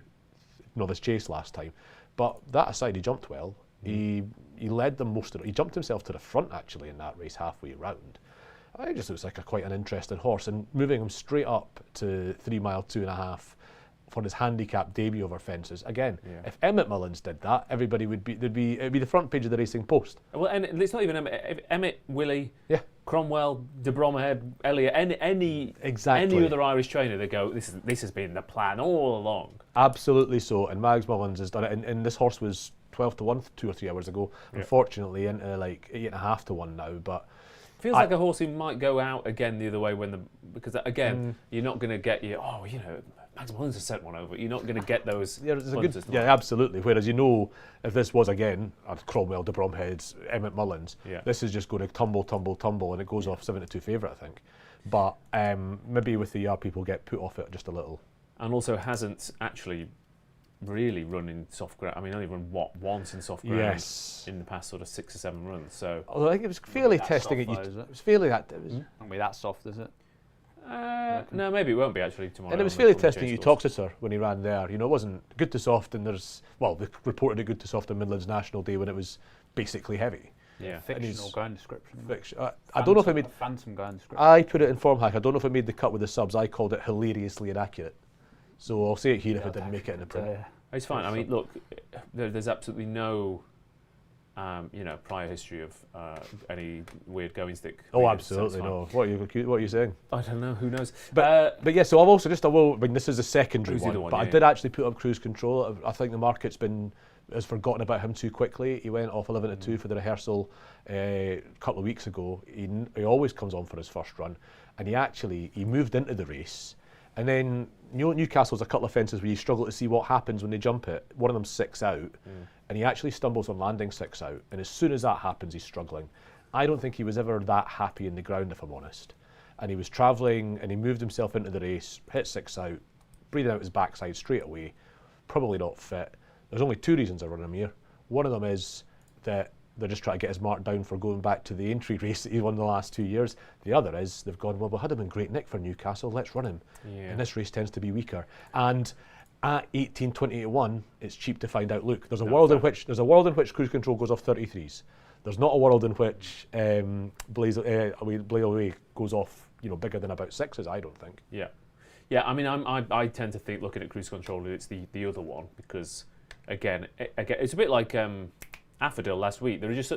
novice chase last time. But that aside, he jumped well. He led them most of it. He jumped himself to the front actually in that race halfway round. I just looks like quite an interesting horse, and moving him straight up to 3-mile 2.5 for his handicap debut over fences. Again, if Emmett Mullins did that, everybody it'd be the front page of the Racing Post. Well, and it's not even Emmett, Willie, Cromwell, de Bromhead, Elliot, any other Irish trainer, they go, this has been the plan all along. Absolutely so, and Mags Mullins has done it, and this horse was 12-1 2 or 3 hours ago. Unfortunately, into like 8.5-1 now, but. Feels like a horse who might go out again the other way because again you're not going to get Mags Mullins has sent one over. You're not going to get those. Absolutely. Whereas if this was again a Cromwell, de Bromhead's, Emmett Mullins, this is just going to tumble, and it goes off 7-2 favourite, I think. But maybe with the yard people get put off it just a little. And also hasn't actually really run in soft ground. I mean, only run once in soft ground in the past sort of 6 or 7 runs. So although I think it was fairly testing it. It was fairly that. It won't be that soft, is it? No, maybe it won't be actually tomorrow. And it was fairly testing at Uttoxeter when he ran there. It wasn't good to soft, and they reported it good to soft on Midlands National Day when it was basically heavy. Yeah, fictional going description. I don't know if it made phantom going description. I put it in Form Hack. I don't know if it made the cut with the subs. I called it hilariously inaccurate. So I'll say it here if it didn't make it in the print. It's fine. I mean, look, there's absolutely no, prior history of any weird going stick. Oh, absolutely no. What are you saying? I don't know. Who knows? But yeah. So I've also I mean, this is a secondary one, but I did actually put up Cruise Control. I think the market's has forgotten about him too quickly. He went off 11-2 for the rehearsal a couple of weeks ago. He always comes on for his first run, and he moved into the race. And then Newcastle's a couple of fences where you struggle to see what happens when they jump it. One of them's 6 out, and he actually stumbles on landing 6 out. And as soon as that happens, he's struggling. I don't think he was ever that happy in the ground, if I'm honest. And he was travelling, and he moved himself into the race, hit 6 out, breathing out his backside straight away. Probably not fit. There's only 2 reasons I run him here. One of them is that they're just trying to get his mark down for going back to the Aintree race that he won the last 2 years. The other is they've gone, well, we had him in great nick for Newcastle, let's run him. And this race tends to be weaker. And at 18-20-1, it's cheap to find out. Look, there's a world in which Cruise Control goes off 33s. There's not a world in which Blaze Away goes off, bigger than about 6s. I don't think. Yeah. I mean, I tend to think, looking at Cruise Control, it's the other one because again, it's a bit like Affordale last week. There are just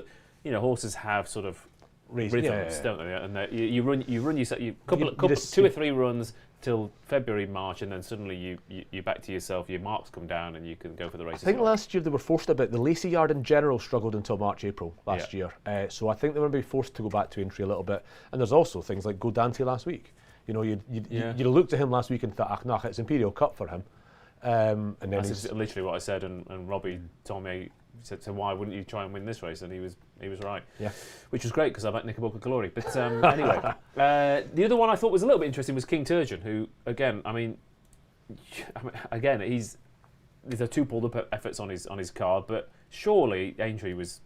horses have sort of rhythms, don't they? And you run your 2 or 3 runs till February, March, and then suddenly you're back to yourself. Your marks come down, and you can go for the races. I think last year they were forced a bit. The Lacey Yard in general struggled until March, April last year. So I think they were maybe forced to go back to Aintree a little bit. And there's also things like Go Dante last week. You looked at him last week and thought, it's Imperial Cup for him. And then that's literally what I said, and Robbie told me. He said, so why wouldn't you try and win this race? And he was right. Yeah, which was great because I backed Knickerbocker Glory. But anyway, the other one I thought was a little bit interesting was King Turgeon, who again, there's a 2 pulled up efforts on his card, but surely Aintree was,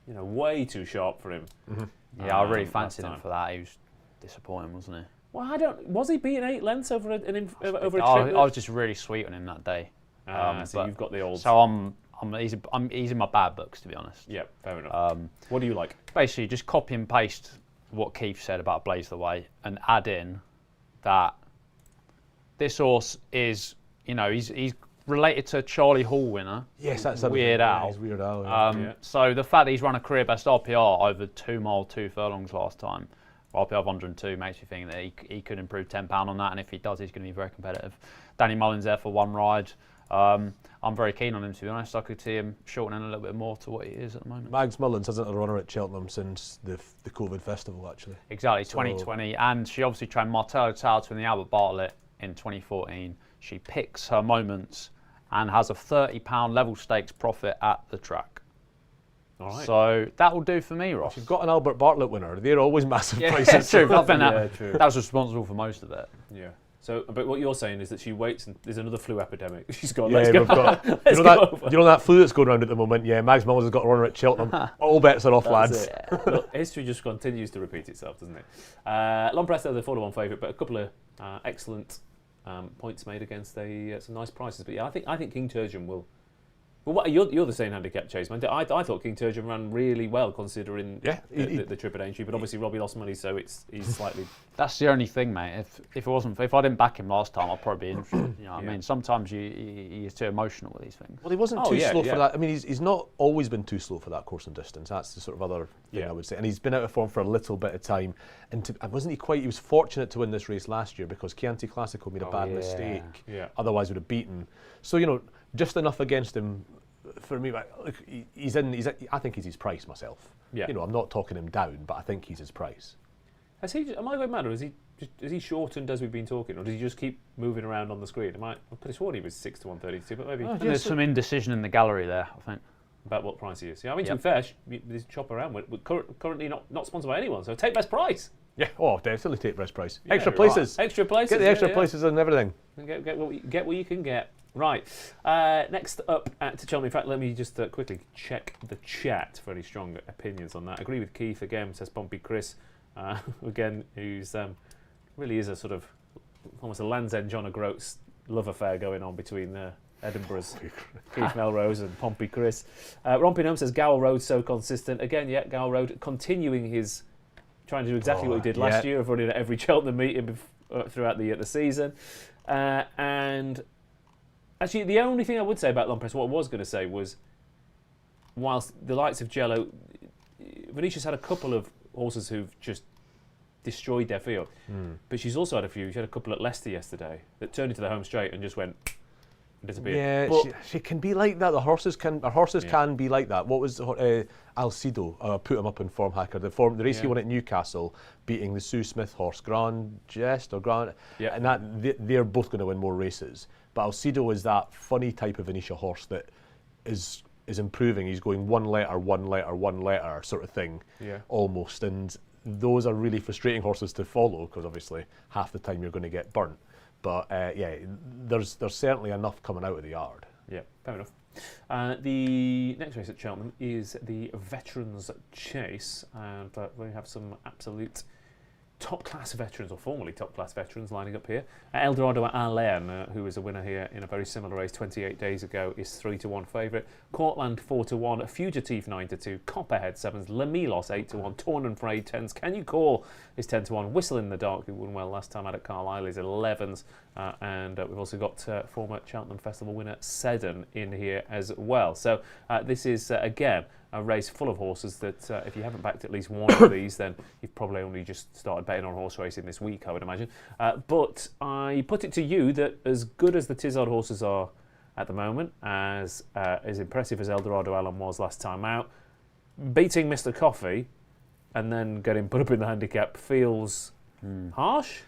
way too sharp for him. Mm-hmm. Yeah, I really fancied him for that. He was disappointing, wasn't he? Well, was he beating 8 lengths over a trip? I was just really sweet on him that day. So you've got the old. So he's in my bad books, to be honest. Yeah, fair enough. What do you like? Basically, just copy and paste what Keith said about Blaze the Way and add in that this horse is, he's related to Charlie Hall winner. Yes, that's Weird Al. He's Weird Al. Yeah. So the fact that he's run a career best RPR over 2 mile 2 furlongs last time, RPR of 102, makes you think that he could improve £10 on that, and if he does, he's going to be very competitive. Danny Mullins there for 1 ride. I'm very keen on him, to be honest. I could see him shortening a little bit more to what he is at the moment. Mags Mullins hasn't had a runner at Cheltenham since the COVID festival, actually. Exactly, 2020, and she obviously trained Martello Tauto in the Albert Bartlett in 2014. She picks her moments and has a £30 level stakes profit at the track. All right. So that will do for me, Ross. If you've got an Albert Bartlett winner, they're always massive Yeah, prices. true. I think true. that was responsible for most of it. Yeah. So, but what you're saying is that she waits and there's another flu epidemic. She's got. Yeah, Let's go. we've got. You know that flu that's going around at the moment. Yeah, Mags Mullins has got a runner at Cheltenham. All bets are off, lads. Look, history just continues to repeat itself, doesn't it? Lompresto, the 4-1 favourite, but a couple of excellent points made against some nice prices. But yeah, I think King Turgeon will. Well, what, you're the same handicap, Chase, man. I thought King Turgeon ran really well considering the trip at Aintree, but obviously Robbie lost money, so he's slightly. That's the only thing, mate. If I didn't back him last time, I'd probably be interested. You know what I mean? Sometimes he's too emotional with these things. Well, he wasn't too slow for that. I mean, he's not always been too slow for that course and distance. That's the sort of other thing I would say. And he's been out of form for a little bit of time. And he was fortunate to win this race last year because Chianti Classico made a bad mistake. Yeah. Otherwise would have beaten. So, just enough against him. For me, look, I think he's his price myself. Yeah. I'm not talking him down, but I think he's his price. Am I going mad, or is he shortened as we've been talking, or does he just keep moving around on the screen? I could have sworn he was 6 to 132, but maybe. There's some indecision in the gallery there, I think. About what price he is. Yeah, I mean, to be fair, this chop around. We're currently not sponsored by anyone, so take best price. Yeah, definitely take best price. Yeah, extra places. Right. Extra places. Get the extra places and everything. And get what you can get. Right. Next up to Cheltenham. In fact, let me just quickly check the chat for any strong opinions on that. Agree with Keith again, says Pompey Chris. Again, who's really is a sort of almost a Land's End John O'Groats love affair going on between Edinburgh's Keith Melrose and Pompey Chris. Romping Home says Gower Road so consistent. Again, Gower Road continuing trying to do exactly what he did last year of running at every Cheltenham meeting throughout the season. And actually, the only thing I would say about Lompress, what I was going to say was, whilst the likes of Jello, Venetia's had a couple of horses who've just destroyed their field, but she's also had a few. She had a couple at Leicester yesterday that turned into the home straight and just went and disappeared. Yeah, but she can be like that. Our horses can be like that. What was Alcido? Put him up in form hacker. The race he won at Newcastle, beating the Sue Smith horse, Grand Jest or Grand, and they're both going to win more races. But Alcido is that funny type of Venetia horse that is improving. He's going one letter sort of thing, almost. And those are really frustrating horses to follow because obviously half the time you're going to get burnt. But there's certainly enough coming out of the yard. Yeah, fair enough. The next race at Cheltenham is the Veterans Chase, and we have some absolute top-class veterans, or formerly top-class veterans, lining up here. Eldorado Allen, who was a winner here in a very similar race 28 days ago, is 3 to 1 favourite. Courtland 4 to 1, Fugitive 9 to 2, Copperhead 7s, Lemilos 8 to 1, Torn and Frayed 10s. Can You Call is 10 to 1. Whistle in the Dark, who won well last time out at Carlisle, is 11s, and we've also got former Cheltenham Festival winner Seddon in here as well. So this is again a race full of horses that if you haven't backed at least one of these, then you've probably only just started betting on horse racing this week, I would imagine. But I put it to you that as good as the Tizard horses are at the moment, as impressive as Eldorado Allen was last time out, beating Mr. Coffee and then getting put up in the handicap feels harsh.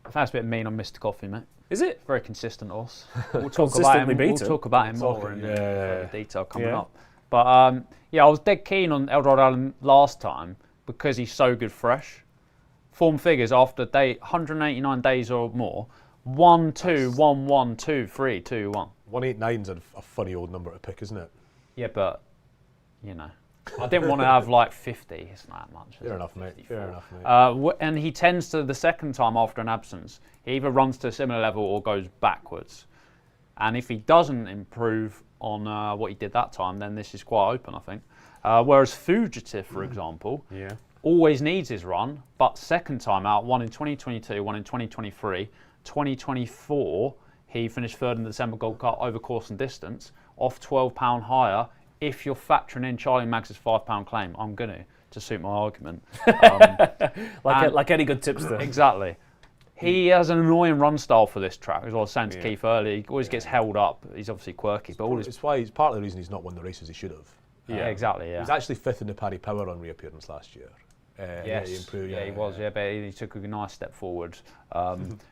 I think that's a bit mean on Mr. Coffee, mate. Is it? Very consistent horse. We'll talk about him. We'll talk about him more in detail coming up. But I was dead keen on Eldorado Allen last time because he's so good fresh. Form figures after 189 days or more: 1, 2, 1, 1, 2, 3, 2, 1. 189's a funny old number to pick, isn't it? Yeah, but I didn't want to have like 50. It's not that much. Fair enough, mate. And he tends to, the second time after an absence, he either runs to a similar level or goes backwards. And if he doesn't improve on what he did that time, then this is quite open, I think. Whereas Fugitive, for example, always needs his run, but second time out, one in 2022, one in 2023, 2024, He finished third in the December Gold Cup over course and distance, off £12 higher. If you're factoring in Charlie Maggs' £5 claim, I'm going to suit my argument. Like any good tipster. Exactly. He has an annoying run style for this track, as I was saying to Keith earlier. He always gets held up. He's obviously quirky, but it's why it's part of the reason he's not won the races he should have. Yeah, exactly. He Yeah. was actually 5th in the Paddy Power on reappearance last year. Yes, he improved, he was. Yeah, but he took a nice step forward.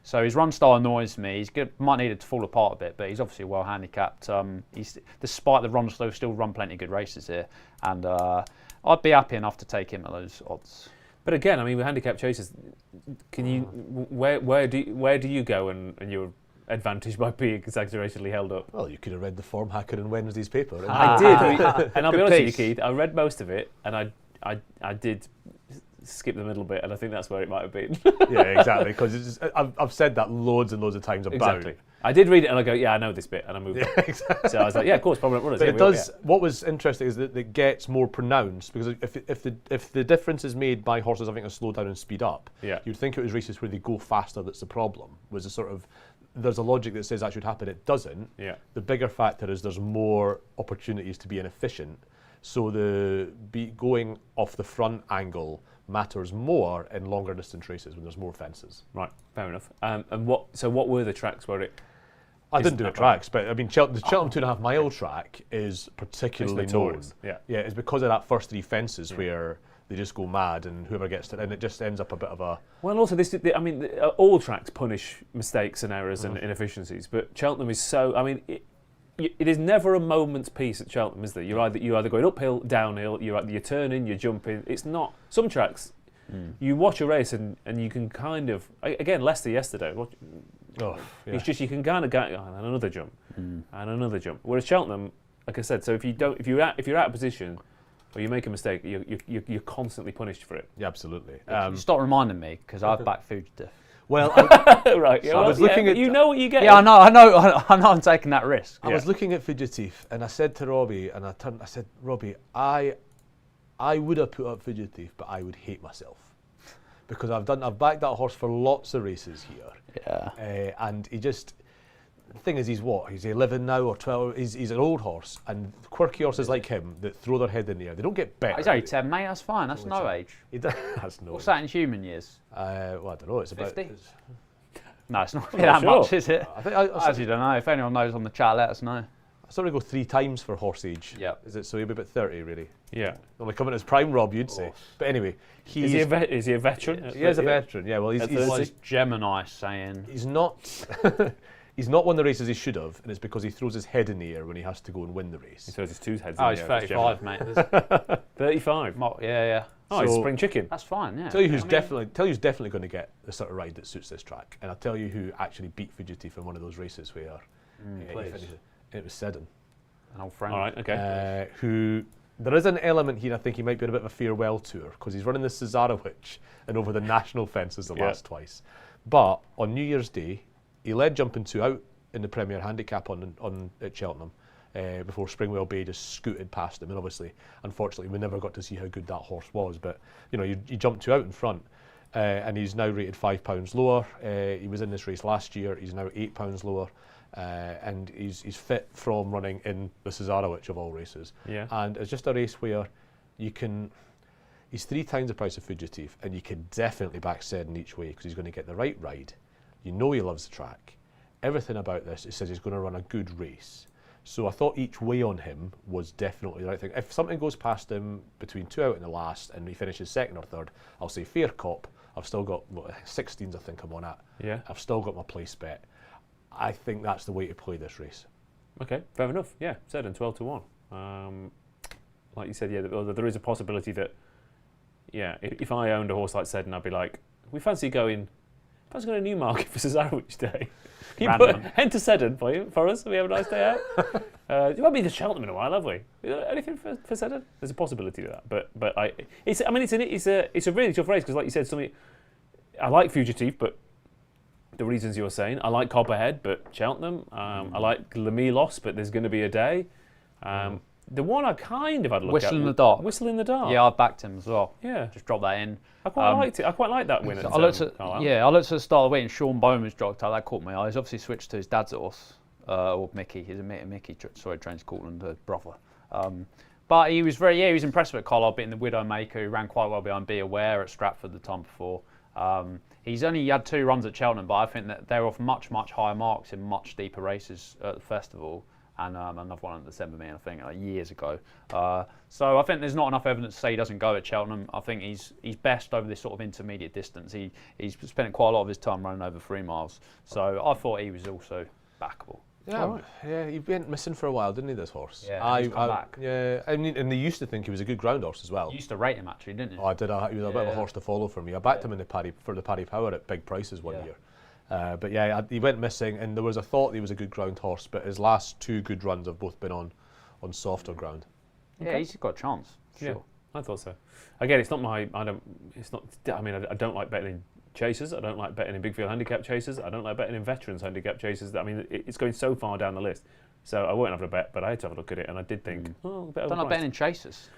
So his run style annoys me. He's good. Might need it to fall apart a bit, but he's obviously well handicapped. He's, despite the run slow, still run plenty of good races here, and I'd be happy enough to take him at those odds. But again, I mean, with handicap chasers, can you where do you go and your advantage might be exaggeratedly held up? Well, you could have read the form hacker in Wednesday's paper. I did, and I'll be Good honest with you, piece. Keith. I read most of it, and I did skip the middle bit, and I think that's where it might have been. Yeah, exactly. Because I've said that loads and loads of times about. Exactly. I did read it, and I go, yeah, I know this bit, and I moved on. Exactly. So I was like, yeah, of course, prominent runners. But yeah, it does. What was interesting is that it gets more pronounced because if the difference is made by horses having to slow down and speed up, you'd think it was races where they go faster that's the problem. Was a sort of there's a logic that says that should happen. It doesn't. Yeah. The bigger factor is there's more opportunities to be inefficient. So going off the front angle matters more in longer distance races when there's more fences. Right, fair enough. And what were the tracks where it? I didn't do the tracks, but I mean, the Cheltenham 2.5 mile track is particularly known. notorious, yeah. Yeah, it's because of that first 3 fences where they just go mad and whoever gets to, and it just ends up a bit of a. Well, also all tracks punish mistakes and errors and inefficiencies, but Cheltenham is so. I mean, it is never a moment's peace at Cheltenham, is there? You're either going uphill, downhill. You're turning, you're jumping. It's not some tracks. You watch a race and you can kind of again Leicester yesterday. It's just you can kind of go and another jump and another jump. Whereas Cheltenham, like I said, so if you're out of position or you make a mistake, you're constantly punished for it. Yeah, absolutely. Stop reminding me because I've backed Fugitive. Well, Right. Yeah, I was looking at. you know what you get. Yeah, I know. I'm taking that risk. I was looking at Fugitive, and I said to Robbie, and I said, Robbie, I would have put up Fugitive, but I would hate myself because I've backed that horse for lots of races here. Yeah. And he just. The thing is, he's 11 now or 12. He's an old horse, and quirky horses like him that throw their head in the air, they don't get better. He's only 10, mate. That's fine. That's no age. That's no. What's that in human years? Well, I don't know. It's 50? about. No, it's not I'm that not sure. much, is it? I think I actually don't know. If anyone knows on the chat, let us know. I sort of go 3 times for horse age. Yep. Is it so? He'll be about 30, really. Yeah. Only coming at his prime, Rob, you'd say. But anyway, Is he a veteran? He is a veteran. Yeah. Well, At he's 30? Was Gemini saying? he's not. He's not won the races he should have, and it's because he throws his head in the air when he has to go and win the race. He throws his 2 heads. Oh, in he's the air, 35, mate. There's 35. yeah. Oh, he's So- spring chicken. That's fine. Yeah. Tell you who's definitely going to get the sort of ride that suits this track, and I'll tell you who actually beat Fugitive in one of those races where he please. finished it was Seddon. An old friend. All right. Okay. Who there is an element here. I think he might be on a bit of a farewell tour because he's running the Cesarewitch and over the national fences the last twice. But on New Year's Day, he led jumping 2 out in the Premier Handicap on at Cheltenham before Springwell Bay just scooted past him. And obviously, unfortunately, we never got to see how good that horse was. But you know, you jumped 2 out in front, and he's now rated £5 lower. He was in this race last year. He's now £8 lower. And he's fit from running in the Cesarewitch of all races. Yeah. And it's just a race where you can. He's 3 times the price of Fugitive, and you can definitely back Seddon each way because he's going to get the right ride. You know he loves the track. Everything about this, it says he's going to run a good race. So I thought each way on him was definitely the right thing. If something goes past him between 2 out in the last and he finishes 2nd or 3rd, I'll say fair cop. I've still got 16s I think I'm on at. Yeah. I've still got my place bet. I think that's the way to play this race. Okay, fair enough. Yeah, Seddon 12-1. Like you said, yeah, there is a possibility that, yeah, if I owned a horse like Seddon, I'd be like, we fancy going a Newmarket for Cesarewitch Day. Can you put enter Seddon for us? We have a nice day out. You might be to Cheltenham in a while, have we? Anything for Seddon? There's a possibility of that, but it's a really tough race because, like you said, I like Fugitive, but the reasons you're saying, I like Copperhead, but Cheltenham. I like Lamilos, but there's going to be a day. The one I kind of had a look Whistle at. in the Dark. Whistle in the Dark. Yeah, I've backed him as well. Yeah. Just drop that in. I quite liked it. I quite liked that win. I looked at the start of the week and Sean Bowman's dropped out. That caught my eye. He's obviously switched to his dad's horse, or Mickey. He's a Mickey. Trains Cortland, brother. But he was he was impressive at Collard, beating the Widowmaker, who ran quite well behind Be Aware at Stratford the time before. He's only had 2 runs at Cheltenham, but I think that they're off much higher marks in much deeper races at the festival. And another one at the December meeting, I think, years ago. So I think there's not enough evidence to say he doesn't go at Cheltenham. I think he's best over this sort of intermediate distance. He's spent quite a lot of his time running over 3 miles. So I thought he was also backable. Yeah, he went missing for a while, didn't he, this horse? Yeah, he's come back. Yeah, I mean, and they used to think he was a good ground horse as well. You used to rate him, actually, didn't you? Oh, I did. He was a bit of a horse to follow for me. I backed him in the Paddy Power at big prices one year. But yeah, he went missing, and there was a thought he was a good ground horse, but his last 2 good runs have both been on softer ground. Yeah, he's got a chance. Sure. Yeah, I thought so. Again, it's not my. I don't. It's not. I mean, I don't like betting in chasers. I don't like betting in big field handicap chasers. I don't like betting in veterans handicap chasers. I mean, it's going so far down the list. So I weren't having a bet, but I had to have a look at it, and I did think, a bit I don't like betting in chasers.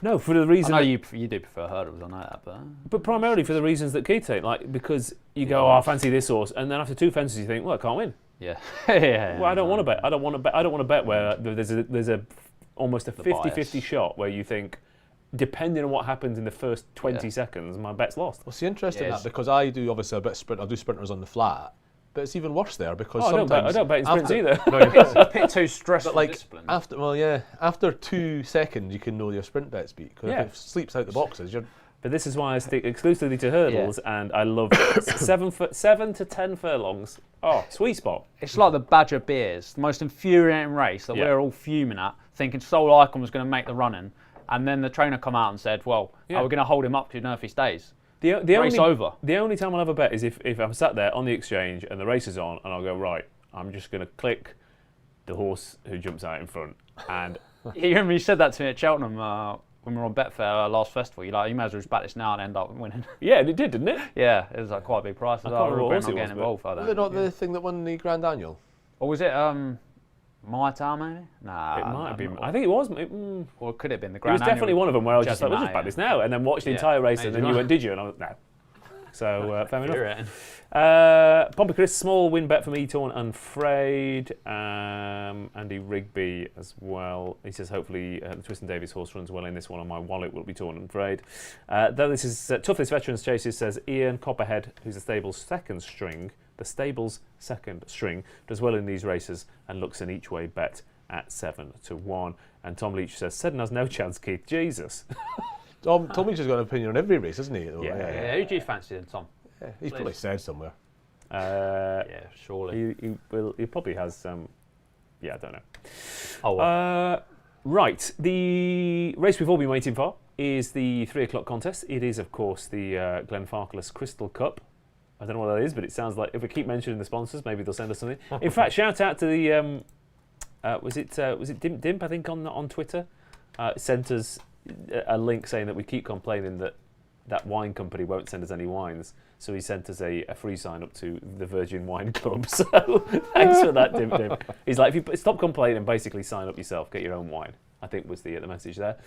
No, for the reason. I know you do prefer hurdles, I know that, but primarily for the reasons that Keith said, like because you go, I fancy this horse, and then after 2 fences you think, well, I can't win. Yeah. Well, I don't want to bet. I don't want to bet where there's a almost a 50-50 shot where you think, depending on what happens in the first 20 seconds, my bet's lost. Well, see, interesting that because I do obviously a bit of sprint. I do sprinters on the flat, but it's even worse there because sometimes I don't bet in sprints either. No, it's a bit too stressful. But like discipline. after 2 seconds, you can know your sprint bet's beat because if it sleeps out the boxes, you're. But this is why I stick exclusively to hurdles, and I love 7 to 10 furlongs. Oh, sweet spot. It's like the Badger Beers, the most infuriating race that we're all fuming at, thinking Soul Icon was going to make the running, and then the trainer come out and said, well, we're going to hold him up because you know if he stays. The race over. The only time I'll ever bet is if I'm sat there on the exchange and the race is on, and I'll go, right, I'm just going to click the horse who jumps out in front. And you remember you said that to me at Cheltenham when we were on Betfair last festival. You might as well just bet this now and end up winning. Yeah, and it did, didn't it? Yeah, it was like quite a big price. I can't remember what regret horse not it getting was, involved. Was it not the thing that won the Grand Annual? Or was it My Town maybe? Nah, it might have been. I think it was. Or could it have been the It Grand was Annual? definitely one of them where I was just like, we'll just bet this now, and then watch the entire race, and then you went, did you? And I was, no. So, fair enough. Pompey Chris, small win bet from Etorn and Frayed. Andy Rigby as well. He says, hopefully, the Twist and Davies horse runs well in this one, and my wallet will be torn and frayed. Though this is tough, this Veterans Chases, says Ian Copperhead, who's the stable's second string, does well in these races and looks an each way bet at 7 to 1. And Tom Leach says, Seddon has no chance, Keith. Jesus. Tom Leach has got an opinion on every race, hasn't he? Yeah. Who do you fancy then, Tom? Yeah, he's probably said somewhere. Yeah, surely. He probably has some. I don't know. Oh, well. Right, the race we've all been waiting for is the 3 o'clock contest. It is, of course, the Glenfarclas Crystal Cup. I don't know what that is, but it sounds like if we keep mentioning the sponsors, maybe they'll send us something. In fact, shout out to the was it Dimp, I think, on Twitter, sent us a link saying that we keep complaining that wine company won't send us any wines. So he sent us a free sign up to the Virgin Wine Club. So thanks for that, Dimp. He's like, if you stop complaining, basically sign up yourself, get your own wine, I think was the message there.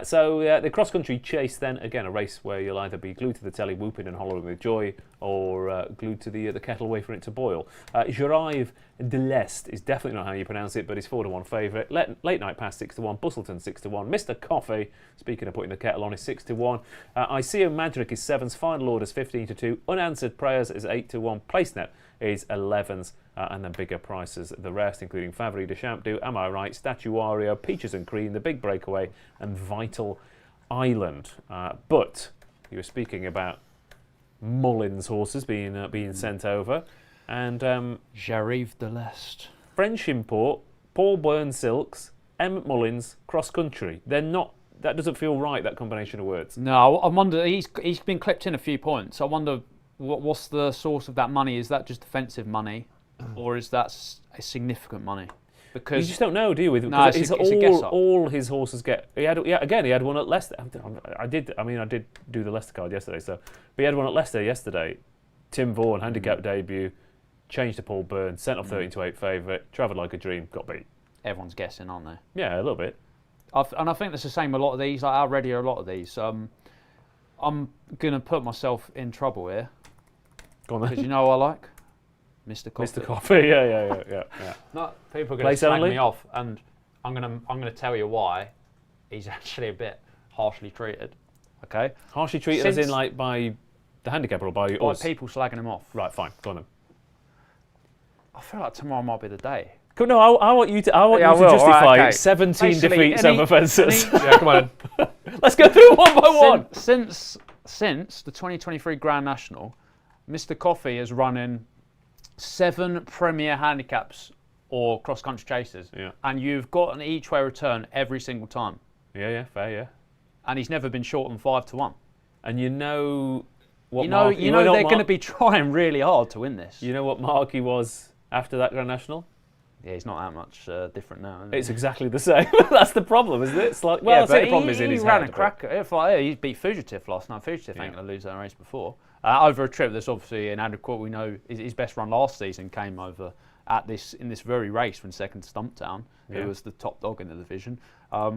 So the cross-country chase then, again, a race where you'll either be glued to the telly whooping and hollering with joy or glued to the kettle waiting for it to boil. Gerive de l'Est is definitely not how you pronounce it, but it's 4 to 1 favourite. Late Night Pass 6 to 1, Bustleton 6 to 1, Mr. Coffee, speaking of putting the kettle on, is 6 to 1. Iseo Madrick is 7s, Final Orders 15 to 2, Unanswered Prayers is 8 to 1, PlaceNet is 11s, and then bigger prices, the rest, including Favre de Champdou, Am I Right, Statuario, Peaches and Cream, The Big Breakaway, and Vital Island. But you were speaking about Mullins horses being sent over, and Gerive de l'Est, French import, Paul Byrne Silks, Emmett Mullins, cross country. They're not. That doesn't feel right. That combination of words. No, I wonder. He's been clipped in a few points. I wonder what's the source of that money. Is that just defensive money, or is that a significant money? Because you just don't know, do you? No, it's a guess-up. All his horses get. He had one at Leicester. I did do the Leicester card yesterday. But he had one at Leicester yesterday. Tim Vaughan handicap debut, changed to Paul Byrne, sent off 13 to 8 favourite, travelled like a dream, got beat. Everyone's guessing, aren't they? Yeah, a little bit. And I think that's the same with a lot of these. Like, I already a lot of these. I'm gonna put myself in trouble here. Go on then. Because you know what I like? Mr. Coffee. Mr. Coffee, yeah. No, people are going to Place slag only? me off, and I'm gonna tell you why he's actually a bit harshly treated. Okay. Harshly treated as in Since- like by the handicapper or by By us? people slagging him off. Right, fine. Go on then. I feel like tomorrow might be the day. Cool, no, I want you to. I want Yeah, you to I will, justify right, okay. 17 Basically, defeats any- over fences. Yeah, come on. Let's go through one by one. Since the 2023 Grand National, Mr. Coffee is running 7 Premier handicaps or cross-country chases, Yeah. and you've got an each-way return every single time, Yeah, fair, yeah. and he's never been short than 5-1. And you know what? You know, mark, you know what they're mark- going to be trying really hard to win this. You know what mark he was after that Grand National? Yeah, he's not that much different now. Is It's exactly the same. That's the problem, isn't it? It's like, well, I'd say the problem is in his ran head. a cracker. If like, he beat Fugitive last night. Fugitive ain't going to lose that race before. Over a trip that's obviously inadequate. We know his best run last season came over in this very race when second to Stumptown, Yeah. who was the top dog in the division. I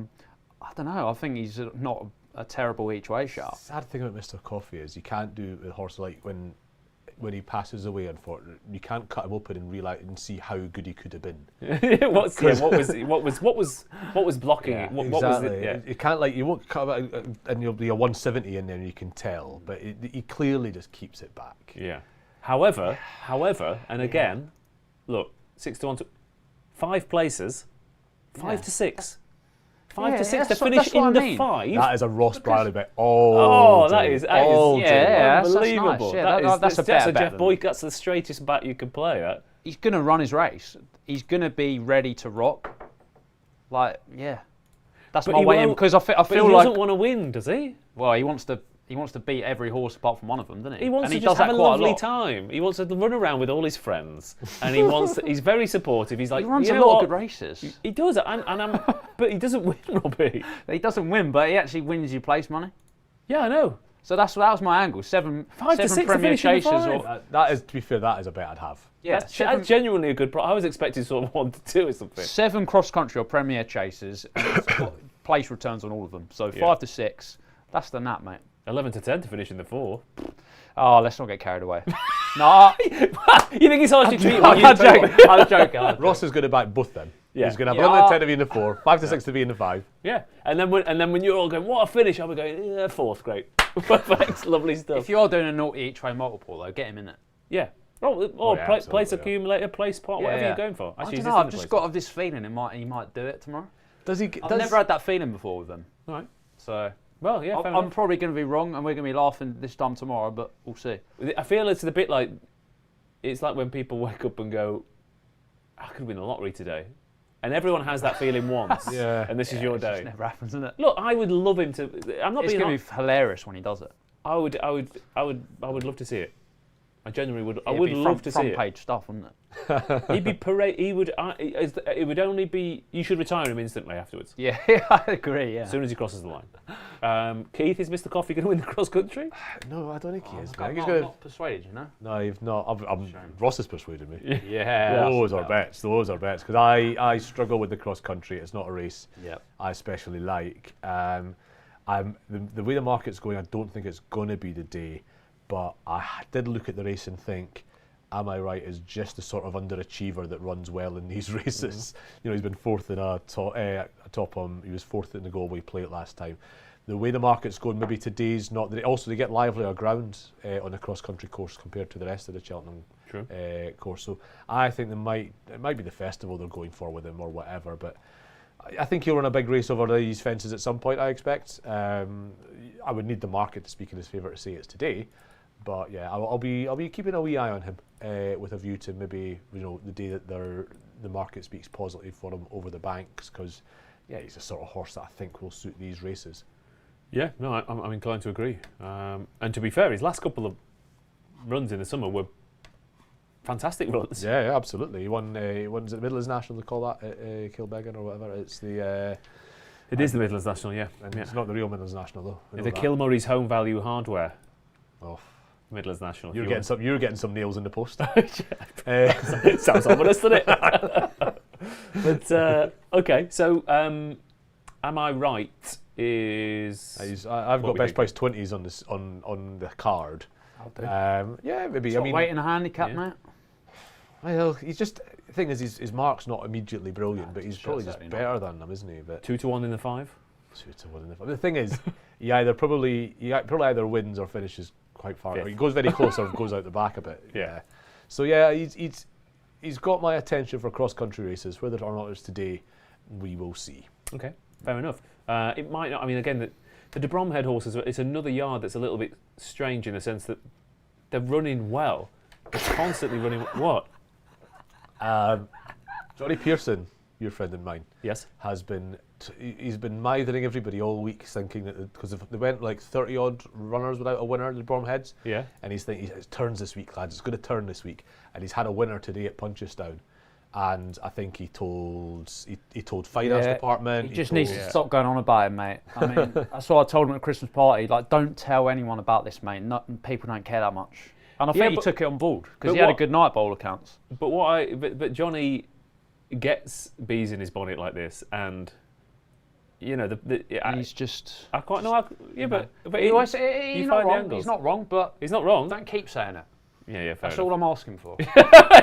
don't know. I think he's not a terrible each way shot. Sad thing about Mr. Coffee is you can't do it with a horse like when he passes away. Unfortunately, you can't cut him open and realize and see how good he could have been. what was blocking it? What was exactly. it? Yeah. You can't you won't cut him out and you'll be a 170 in there and you can tell, but he clearly just keeps it back. Yeah. However, and again, look, 6 to 1 to 5 places, 5 to 6. 5 to 6 to that's finish that's what in I the mean. 5. That is a Ross Brierley bet. Oh, that is all yeah, that's unbelievable. nice. Yeah, that's a better bet Jeff than- Boyd. That's the straightest bat you can play at. He's going to run his race. He's going to be ready to rock. Like, yeah. That's But my he way in won't- because I But feel he like, doesn't want to win, does he? well, he wants to beat every horse apart from one of them, doesn't he? He wants and to he just does have that a quite lovely lot. time. He wants to run around with all his friends, and he's very supportive. He's like, He runs you a know lot what? of good races. He does, but he doesn't win, Robbie. He doesn't win, but he actually wins you place money. Yeah, I know. So that was my angle. 7 5 to 6 to Premier finish in the chases. five. That is, to be fair, that is a bet I'd have. Yeah, That's genuinely a good price. I was expecting sort of 1 to 2 or something. 7 cross-country or Premier chases, and place returns on all of them. So 5 to 6, that's the nap, mate. 11 to 10 to finish in the 4. Oh, let's not get carried away. No, You think he's harshly treated? I'm joking. Ross is going to back both them. Yeah. He's going to have Yeah. 11 to 10 to be in the 4, 5 to 6 to be in the 5. Yeah, and then when you're all going, what a finish, I'll be going, yeah, 4th, great, perfect, lovely stuff. If you are doing a naughty each way multiple, though, get him in it. Yeah, or yeah, place absolutely, yeah. accumulator, place pot, whatever you're going for. I Actually, don't is know. this I've in the just place? got this feeling he might do it tomorrow. Does he? I've never had that feeling before with him. All right. So Well, yeah, fair I'm enough. probably going to be wrong, and we're going to be laughing this time tomorrow. But we'll see. I feel it's a bit like it's like when people wake up and go, "I could win the lottery today," and everyone has that feeling once. Yeah. And this is your It just day. never happens, isn't it? Look, I would love him to. I'm not It's being. going to be hilarious when he does it. I would love to see it. I genuinely would. I It'd would be love to see front it. page stuff, wouldn't it? He'd be parade. He would. It would only be. You should retire him instantly afterwards. Yeah, I agree. Yeah. As soon as he crosses the line. Keith, is Mr. Coffee going to win the cross country? No, I don't think he is. I I'm think he's not persuaded, you know. No, you've not. Ross has persuaded me. Yeah. Those are bets. Those are bets. Because I struggle with the cross country. It's not a race Yep. I especially like. The way the market's going, I don't think it's going to be the day. But I did look at the race and think, am I right? Is just the sort of underachiever that runs well in these races. You know, he's been fourth in a top. He was fourth in the Galway Plate last time. The way the market's going, maybe today's not. Also, they get livelier ground on a cross-country course compared to the rest of the Cheltenham course. So I think it might be the festival they're going for with him or whatever. But I think he'll run a big race over these fences at some point. I expect. I would need the market to speak in his favour to say it's today. But yeah, I'll be keeping a wee eye on him with a view to maybe the day that the market speaks positively for him over the banks, because yeah, he's the sort of horse that I think will suit these races. Yeah, no, I'm inclined to agree. And to be fair, his last couple of runs in the summer were fantastic runs. Yeah, absolutely. He won. Is it the Midlands National? They call that Kilbeggan or whatever. It's the. It is the Midlands National, yeah. And it's not the real Midlands National though. We know The that. Kilmurray's Home Value Hardware. Oh. Midlands National. You're getting some nails in the post. Sounds ominous, doesn't it? But okay, so Am I Right is... I've what got we best think. price 20s on this on the card. Yeah, maybe. Sort of weighting a handicap, mate. Well, he's just... The thing is, his mark's not immediately brilliant, but he's probably just certainly better than them, isn't he? But 2-1 in the 5. 2-1 in the... The thing is, he probably either wins or finishes quite far. Fifth. He goes very close or goes out the back a bit. Yeah. So yeah, he's got my attention for cross-country races. Whether or not it's today, we will see. Okay, fair enough. It might not... I mean, again, the De Bromhead horses, it's another yard that's a little bit strange in the sense that they're running well. They're constantly running... What? Johnny Pearson, your friend and mine, Yes? has been he's been mithering everybody all week, thinking that because they went like 30 odd runners without a winner, the Bromheads. Yeah. And he's thinking it turns this week, lads. It's going to turn this week, and he's had a winner today at Punchestown. And I think he told finance department. He just needs to stop going on about it, mate. I mean, that's what I told him at the Christmas party. Like, don't tell anyone about this, mate. People don't care that much. And I think he took it on board because he had a good night by all accounts. But Johnny gets bees in his bonnet like this, and you know He's just. I quite know. But He's you not find the wrong. angles. He's not wrong, but He's not wrong. don't keep saying it. Yeah, fair That's enough. all I'm asking for.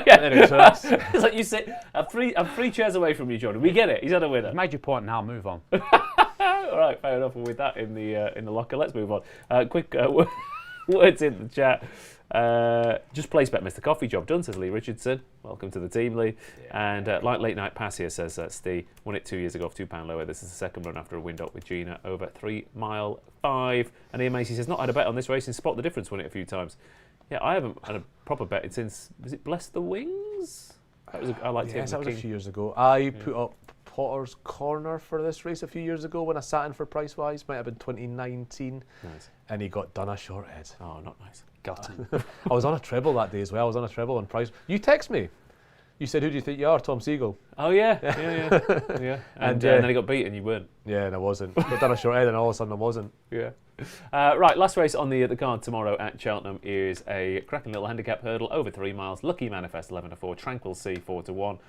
Anyway, so it's like you sit. I'm 3 chairs away from you, Johnny. We get it. He's had a winner. You've made your point. Now move on. All right, fair enough. Well, with that in the locker, let's move on. Quick words in the chat. Just place bet Mr. Coffee job done, says Lee Richardson. Welcome to the team, Lee. Yeah. And like Late Night Pass here says Steve won it 2 years ago off £2 lower. This is the second run after a wind up with Gina over 3 mile 5. And Ian Macy says not had a bet on this race and Spot the Difference won it a few times. Yeah, I haven't had a proper bet since, was it Bless the Wings? I liked it. Yes, that was a few years ago. I put up Potter's Corner for this race a few years ago when I sat in for Price Wise. Might have been 2019. Nice. And he got done a short head. Oh, not nice. Got him. I was on a treble that day as well. I was on a treble on Price. You text me. You said, who do you think you are, Tom Siegel? Oh, yeah. Yeah. And then he got beat and you weren't. Yeah, and I wasn't. Got done a short head and all of a sudden I wasn't. Yeah. Right, last race on the card tomorrow at Cheltenham is a cracking little handicap hurdle over 3 miles. Lucky Manifest 11-4, Tranquil Sea 4-1.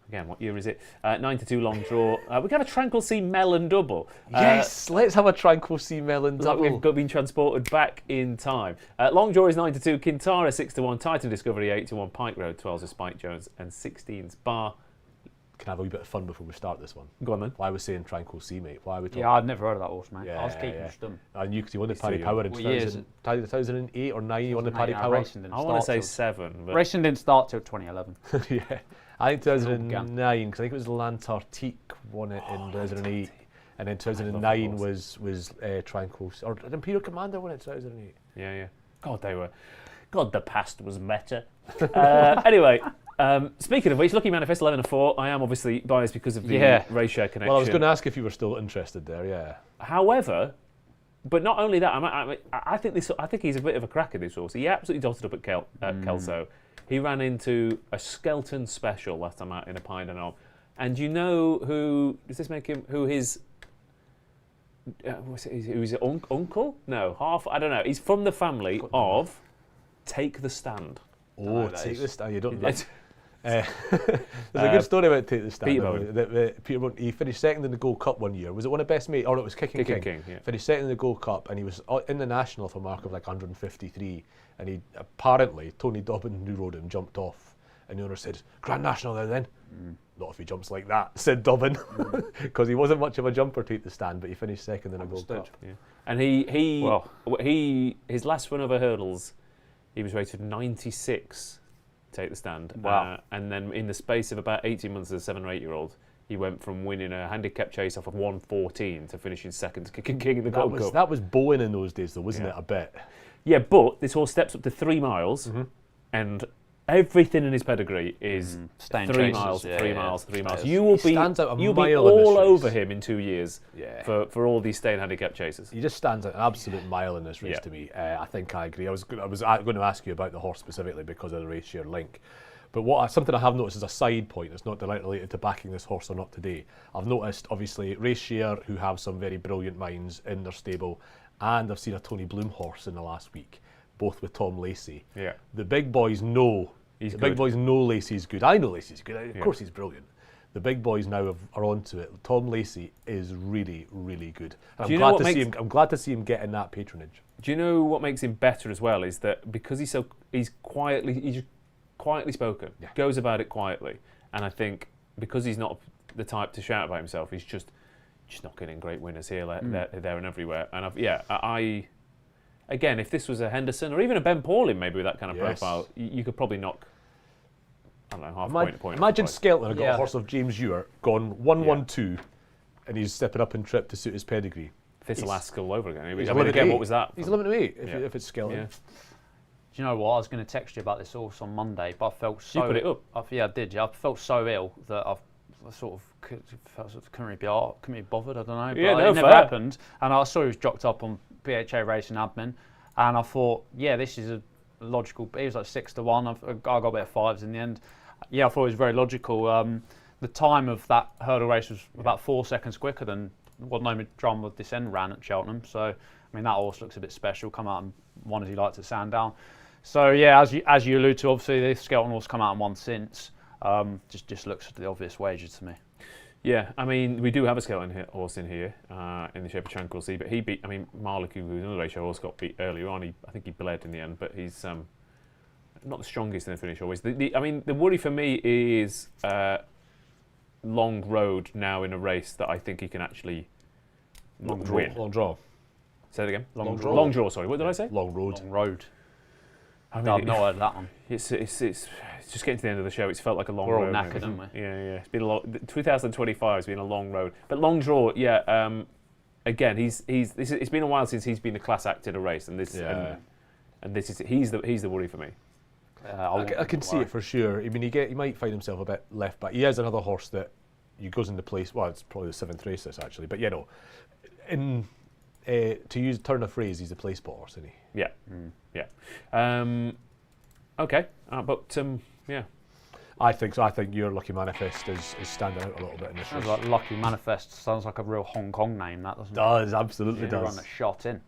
Again, what year is it? 9-2 long draw. We can have a Tranquil Sea melon double. Yes, let's have a Tranquil Sea melon double. Like we've been transported back in time. Long draw is 9-2, Kintara 6-1, Titan Discovery 8-1, Pike Road 12's a Spike Jones and 16's Bar. Can I have a wee bit of fun before we start this one? Go on then. Why are we saying Tranquil Sea, mate? Why are we talking? Yeah, I'd never heard of that horse, mate. Yeah, I was keeping yeah. stum. And you, because you won the He's Paddy too Power young. in What year is 2008 or 9, you won the Paddy Mate, Power. Racing didn't I want to start say till- 7. But Racing didn't start till 2011. Yeah, I think 2009, because I think it was Lantartique won it in 2008, and then 2009 was Tranquil, or Imperial Commander won it in 2008. Yeah. God, the past was better. Anyway, speaking of which, Lucky Manifest 11-4, I am obviously biased because of the race share connection. Well, I was going to ask if you were still interested there, yeah. However, but not only that, I think he's a bit of a cracker, this horse. He absolutely dotted up at Kelso. He ran into a Skelton Special last time out in a Pine and Knob. And you know who, does this make him, who his, who's his uncle? No, half, I don't know. He's from the family of Take the Stand. Oh, Take the Stand, you don't like. There's a good story about Take the Stand. Peterborough. He finished second in the Gold Cup one year. Was it one of best mates? Or it was Kicking King. Yeah. Finished second in the Gold Cup, and he was in the National for a mark of like 153. And he apparently, Tony Dobbin, who rode him, jumped off. And the owner said, Grand National there then. Not if he jumps like that, said Dobbin. Because he wasn't much of a jumper, Take the Stand, but he finished second in a Gold Cup. Yeah. And his last run over hurdles, he was rated 96. Take the Stand. Wow. And then in the space of about 18 months as a 7 or 8 year old, he went from winning a handicap chase off of 114 to finishing second to Kicking King in the Gold Cup. That was Bowen in those days, though, wasn't it? A bit. Yeah, but this horse steps up to 3 miles, and everything in his pedigree is 3 miles, 3 miles, 3 miles. You'll be all over him in 2 years for all these staying handicap chases. He just stands out an absolute mile in this race to me. I think I agree. I was going to ask you about the horse specifically because of the race share link. But something I have noticed as a side point, it's not directly related to backing this horse or not today. I've noticed, obviously, race share who have some very brilliant minds in their stable, and I've seen a Tony Bloom horse in the last week, both with Tom Lacey. Yeah. The big boys know. Big boys know Lacey's good. I know Lacey's good. Of course he's brilliant. The big boys now are onto it. Tom Lacey is really, really good. And Do you know what makes- I'm glad to see him getting that patronage. Do you know what makes him better as well is that because he's quietly spoken, goes about it quietly, and I think because he's not the type to shout about himself, he's just not getting great winners here, there, and everywhere. And I again, if this was a Henderson or even a Ben Pauling, maybe with that kind of profile, you could probably knock. I don't know, half a point. Imagine Skelton had got a horse of James Ewart, gone 1-1-2, and he's stepping up and trip to suit his pedigree. This'll ask all over again. He's Again, what was that? He's 11-8 if it's Skelton. Yeah. Do you know what? I was going to text you about this horse on Monday, but I felt so. You put it up? I did. Yeah, I felt so ill that I sort of couldn't really be bothered. I don't know. But it never happened. And I saw he was dropped up on PHA Racing Admin, and I thought, this is a logical. He was like 6-1. I got a bit of fives in the end. Yeah, I thought it was very logical. The time of that hurdle race was about 4 seconds quicker than what No Drama with Descend ran at Cheltenham. So, I mean, that horse looks a bit special. Come out and won as he liked at Sandown. So, yeah, as you allude to, obviously, the Skelton horse come out and won since. Just looks the obvious wager to me. Yeah, I mean, we do have a Skelton horse in here, in the shape of Tranquil Sea, but he beat, Marlick, who was another ratio horse, got beat earlier on. I think he bled in the end, but he's not the strongest in the finish always. The worry for me is Long Road now in a race that I think he can actually win. Long draw. Say that again? Long draw. Long draw, sorry. What did I say? Long road. Long road. I mean, I've not heard that one. It's just getting to the end of the show. It's felt like a long We're all road. knackered, haven't we? Yeah. It's been a long. 2025 has been a long road, but long draw. Yeah. Again, it's been a while since he's been a class act in a race, and this is he's the worry for me. I can see it for sure. I mean, he might find himself a bit left back. He is another horse that he goes into place. Well, it's probably the 7th race this actually, but to turn a phrase, he's a place spot horse, isn't he? Yeah, yeah. Okay, but yeah. I think so. I think your Lucky Manifest is standing out a little bit in this race. Sounds like Lucky Manifest. Sounds like a real Hong Kong name, that doesn't it? Does, absolutely does. Everyone that shot in.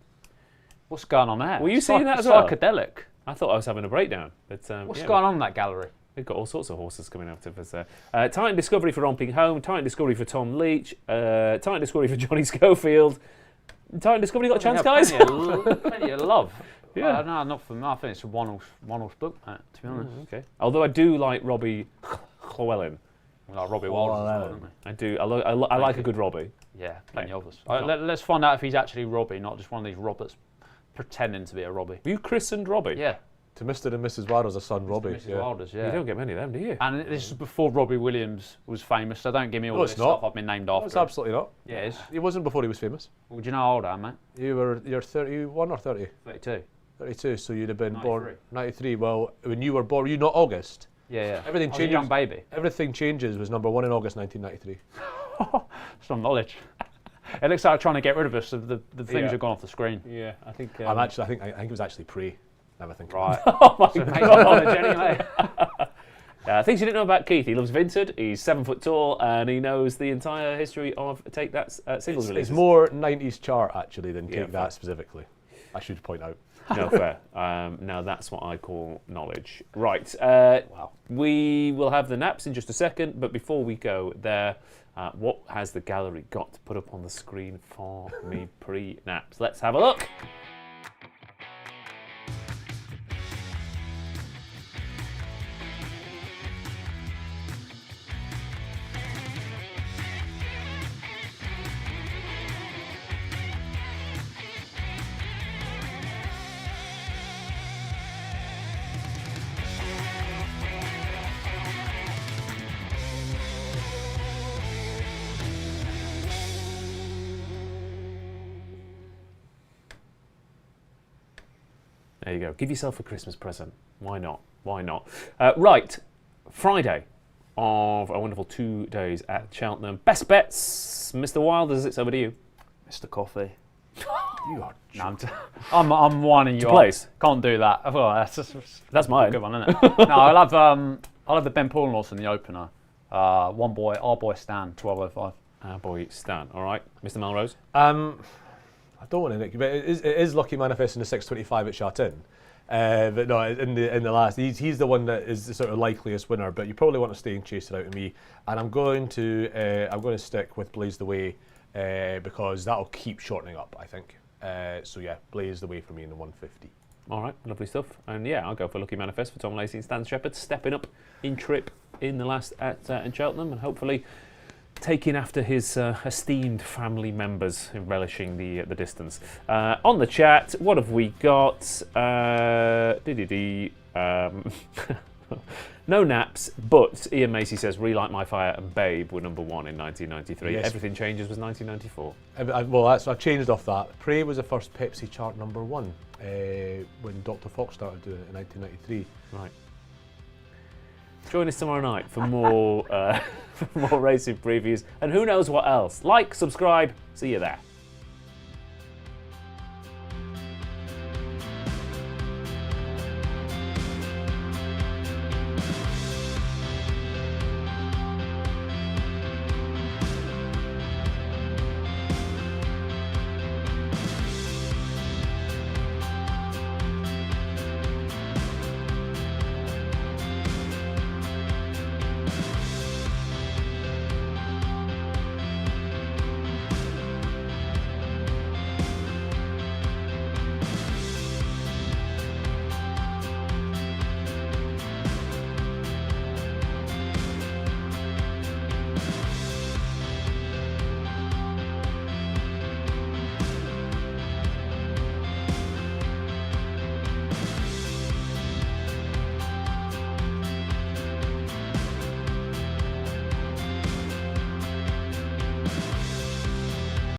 What's going on there? Were you seeing that as well? Psychedelic. I thought I was having a breakdown. But, What's going on in that gallery? We've got all sorts of horses coming out of us there. Titan Discovery for Romping Home, Titan Discovery for Tom Leach, Titan Discovery for Johnny Schofield. Titan Discovery got a chance, guys? Plenty of love. Yeah. No, not for me. I think it's a one-horse book, mate, to be honest. Okay. Although I do like Robbie Llewellyn. We like Robbie Wilder as well, don't we? I do. I like a good Robbie. Yeah, plenty of us. Let's find out if he's actually Robbie, not just one of these Roberts pretending to be a Robbie. Were you christened Robbie? Yeah. To Mr. and Mrs. Wilder's a son, Robbie. Mrs. Wilder's, yeah. You don't get many of them, do you? And this is before Robbie Williams was famous, so don't give me all this not. stuff I've been named No, after. it's absolutely not. Yeah, it is. He wasn't before he was famous. Well, do you know how old I am, mate? You're 31 or 30? 32. 32, so you'd have been 93. born 93. Well, when you were born, were you not August? Yeah. Everything I was changes. a young baby. Everything Changes was number 1 in August 1993. Some knowledge. It looks like I'm trying to get rid of us. The things have gone off the screen. Yeah, I think. I think it was actually Prey. Never think. Right. Oh my So, God. hey, knowledge anyway. Things you didn't know about Keith. He loves Vinted. He's 7 foot tall, and he knows the entire history of Take That singles releases. It's more 90s chart actually than Yeah, Take That specifically. I should point out. No, fair. Now that's what I call knowledge. Right. Wow. We will have the naps in just a second, but before we go there, what has the gallery got to put up on the screen for me pre-naps? Let's have a look. There you go. Give yourself a Christmas present. Why not? Why not? Right. Friday of a wonderful 2 days at Cheltenham. Best bets. Mr. Wilders, it's over to you. Mr. Coffee. You are. No, I'm winding you place. up. Can't do that. Oh, That's mine. a good one, isn't it? No, I'll have the Ben Pauling horse in the opener. Our boy Stan, 12.05. Our boy Stan. All right. Mr. Melrose. I don't want to nick, but it is Lucky Manifest in the 625 at Cheltenham. But no, in the last, he's the one that is the sort of likeliest winner. But you probably want to stay and chase it out of me. And I'm going to stick with Blaze the Way because that'll keep shortening up, I think. So yeah, Blaze the Way for me in the 150. All right, lovely stuff. And yeah, I'll go for Lucky Manifest for Tom Lacey and Stan Shepherd, stepping up in trip in the last at in Cheltenham, and hopefully taking after his esteemed family members, relishing the distance. On the chat, what have we got? No naps, but Ian Macy says Relight My Fire and Babe were number 1 in 1993. Yes. Everything Changes was 1994. Well, I changed off that. Pray was the first Pepsi chart number 1 when Dr. Fox started doing it in 1993. Right. Join us tomorrow night for more for more racing previews and who knows what else. Like, subscribe, see you there.